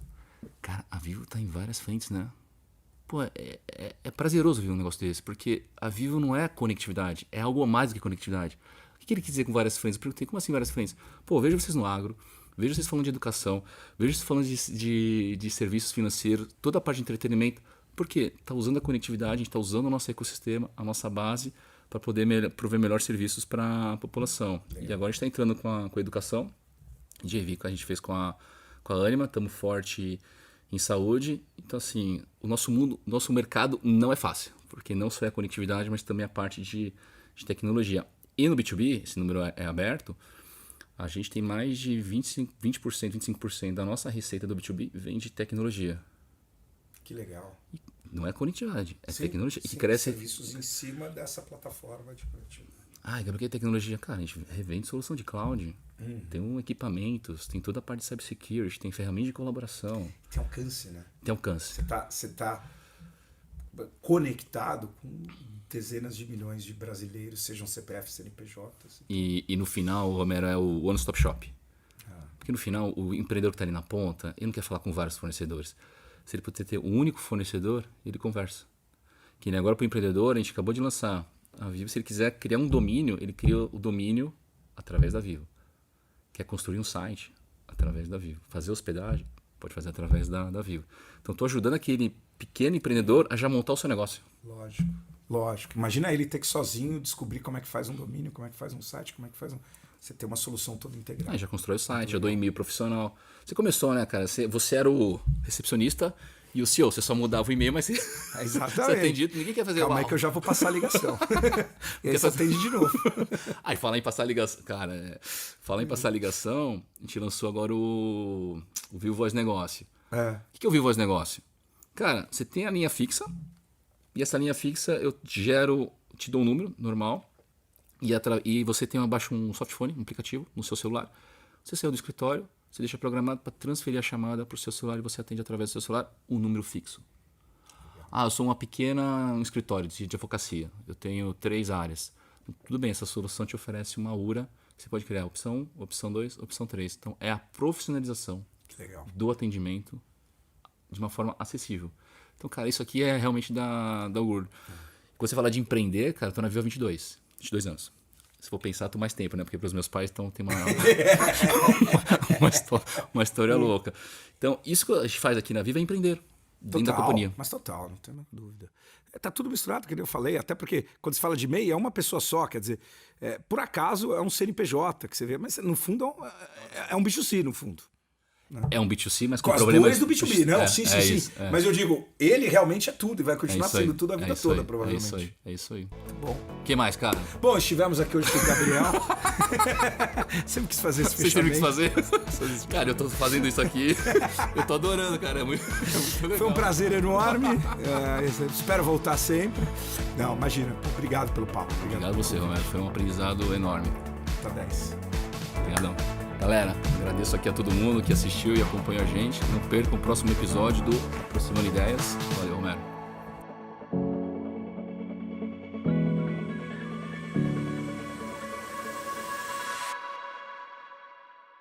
cara, a Vivo tá em várias frentes, né? Pô, é prazeroso ver um negócio desse, porque a Vivo não é conectividade, é algo a mais do que conectividade. O que ele quis dizer com várias frentes? Eu perguntei, como assim várias frentes? Pô, vejo vocês no agro, vejo vocês falando de educação, vejo vocês falando de serviços financeiros, toda a parte de entretenimento, porque tá usando a conectividade, a gente tá usando o nosso ecossistema, a nossa base, para poder prover melhores serviços para a população. Legal. E agora a gente está entrando com a educação, de que a gente fez com a Anima, estamos forte em saúde. Então, assim, o nosso mercado não é fácil, porque não só é a conectividade, mas também a parte de tecnologia. E no B2B, esse número é aberto, a gente tem mais de 20%, 25% da nossa receita do B2B vem de tecnologia. Que legal. Não é conectividade, é tecnologia. Sim, que cresce serviços em cima dessa plataforma de conectividade. Gabriel, que é tecnologia? Cara, a gente revende solução de cloud. Tem equipamentos, tem toda a parte de cybersecurity, tem ferramenta de colaboração. Tem alcance, né? Tem alcance. Você tá conectado com dezenas de milhões de brasileiros, sejam CPF, CNPJs. E no final, o Romero é o one-stop shop. Porque no final, o empreendedor que está ali na ponta, ele não quer falar com vários fornecedores. Se ele puder ter um único fornecedor, ele conversa. Que nem agora para o empreendedor, a gente acabou de lançar a Vivo. Se ele quiser criar um domínio, ele cria o domínio através da Vivo. Quer construir um site através da Vivo. Fazer hospedagem, pode fazer através da Vivo. Então, estou ajudando aquele pequeno empreendedor a já montar o seu negócio. Lógico. Imagina ele ter que sozinho descobrir como é que faz um domínio, como é que faz um site, como é que faz um... Você tem uma solução toda integrada. Já constrói o site, já dou e-mail profissional. Você começou, né, cara? Você era o recepcionista e o CEO. Você só mudava o e-mail, mas você atendia. Ninguém quer fazer Calma aí que eu já vou passar a ligação. E aí você atende de novo. Falar em passar a ligação. Cara, falar em passar a ligação, a gente lançou agora o Vivo Voz Negócio. O que é o Vivo Voz Negócio? Cara, você tem a linha fixa. E essa linha fixa eu te dou um número normal. E você baixa um softphone, um aplicativo no seu celular. Você saiu do escritório, você deixa programado para transferir a chamada para o seu celular e você atende através do seu celular um número fixo. Eu sou um escritório de advocacia. Eu tenho 3 áreas. Tudo bem, essa solução te oferece uma URA que você pode criar opção 1, opção 2, opção 3. Então é a profissionalização do atendimento de uma forma acessível. Então, cara, isso aqui é realmente da orgulho. Quando você fala de empreender, cara, eu tô na Viva há 22 anos. Se for pensar, tô mais tempo, né? Porque pros meus pais tem uma história louca. Então, isso que a gente faz aqui na Viva é empreender. Dentro da companhia. Mas total, não tenho dúvida. Tá tudo misturado, que eu falei, até porque quando se fala de MEI é uma pessoa só, quer dizer, por acaso é um CNPJ que você vê, mas no fundo é um B2C, no fundo. É um B2C, mas com as problemas... dores do B2B, não, sim. Isso, Mas eu digo, ele realmente é tudo e vai continuar sendo tudo a vida toda, provavelmente. É isso aí. Muito bom. O que mais, cara? Bom, estivemos aqui hoje com o Gabriel. Sempre quis fazer esse fechamento. Você sempre quis fazer? Cara, eu tô fazendo isso aqui, eu tô adorando, cara, é muito legal. Foi um prazer enorme, espero voltar sempre. Não, imagina, obrigado pelo papo. Obrigado a você, Romero, foi um aprendizado enorme. Tá 10. Obrigadão. Galera, agradeço aqui a todo mundo que assistiu e acompanhou a gente. Não percam o próximo episódio do Aproximando Ideias. Valeu, Romero.